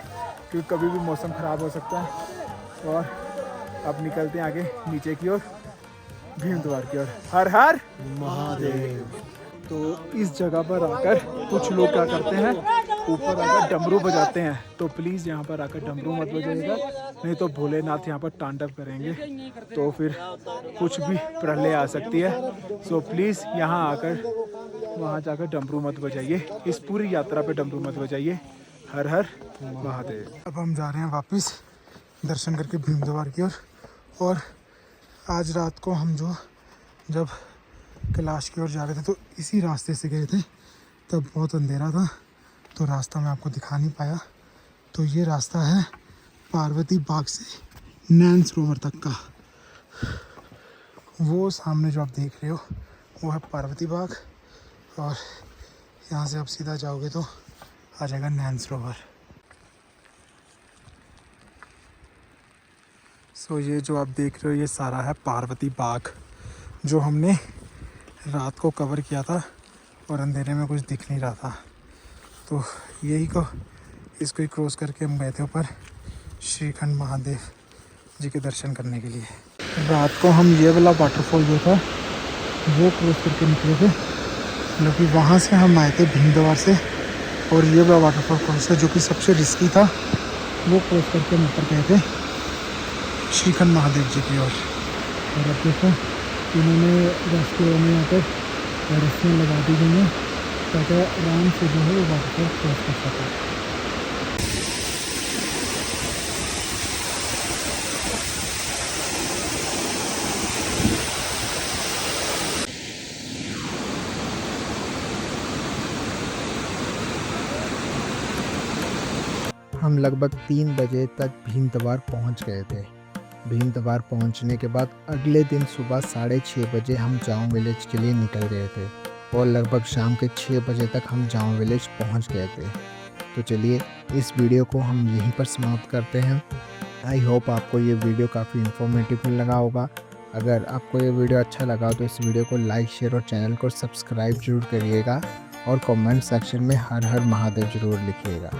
क्योंकि कभी भी मौसम ख़राब हो सकता है। और अब निकलते हैं आगे नीचे की ओर, भीम द्वार की ओर। हर हर महादेव। तो इस जगह पर आकर कुछ लोग क्या करते हैं, ऊपर आकर डमरू बजाते हैं। तो प्लीज़ यहाँ पर आकर डमरू मत बजाइएगा, नहीं तो भोलेनाथ यहाँ पर तांडव करेंगे, तो फिर कुछ भी प्रलय आ सकती है। सो प्लीज़ यहाँ आकर वहाँ जाकर डमरू मत बजाइए, इस पूरी यात्रा पे डमरू मत बजाइए। हर हर महादेव। अब हम जा रहे हैं वापस दर्शन करके भीम द्वार की ओर। और आज रात को हम जब कैलाश की ओर जा रहे थे तो इसी रास्ते से गए थे, तब बहुत अंधेरा था तो रास्ता मैं आपको दिखा नहीं पाया। तो ये रास्ता है पार्वती बाग से नैन सरोवर तक का। वो सामने जो आप देख रहे हो वो है पार्वती बाग, और यहाँ से आप सीधा जाओगे तो आ जाएगा नैन सरोवर। सो ये जो आप देख रहे हो ये सारा है पार्वती बाग, जो हमने रात को कवर किया था और अंधेरे में कुछ दिख नहीं रहा था। तो यही को इसको ही क्रॉस करके हम गए थे ऊपर श्रीखंड महादेव जी के दर्शन करने के लिए। रात को हम ये वाला वाटरफॉल जो था वो क्रॉस करके निकले थे, मतलब कि वहाँ से हम आए थे भीम द्वार से, और ये वाला वाटरफॉल क्रॉस है जो कि सबसे रिस्की था, वो क्रॉस करके हम ऊपर गए थे श्रीखंड महादेव जी की ओर। और अब देखो इन्होंने रास्ते में यहाँ पर रस्सियाँ लगा दी गई हैं ताकि आराम से जो है वो वाटरफॉल क्रॉस कर सके। हम लगभग 3 बजे तक भीम द्वार पहुँच गए थे। भीम द्वार पहुँचने के बाद अगले दिन सुबह 6:30 बजे हम जाऊँ विलेज के लिए निकल गए थे, और लगभग शाम के 6 बजे तक हम जाऊँ विलेज पहुँच गए थे। तो चलिए इस वीडियो को हम यहीं पर समाप्त करते हैं। आई होप आपको ये वीडियो काफ़ी इन्फॉर्मेटिव लगा होगा। अगर आपको ये वीडियो अच्छा लगा तो इस वीडियो को लाइक, शेयर और चैनल को सब्सक्राइब जरूर करिएगा, और कमेंट सेक्शन में हर हर महादेव जरूर लिखिएगा।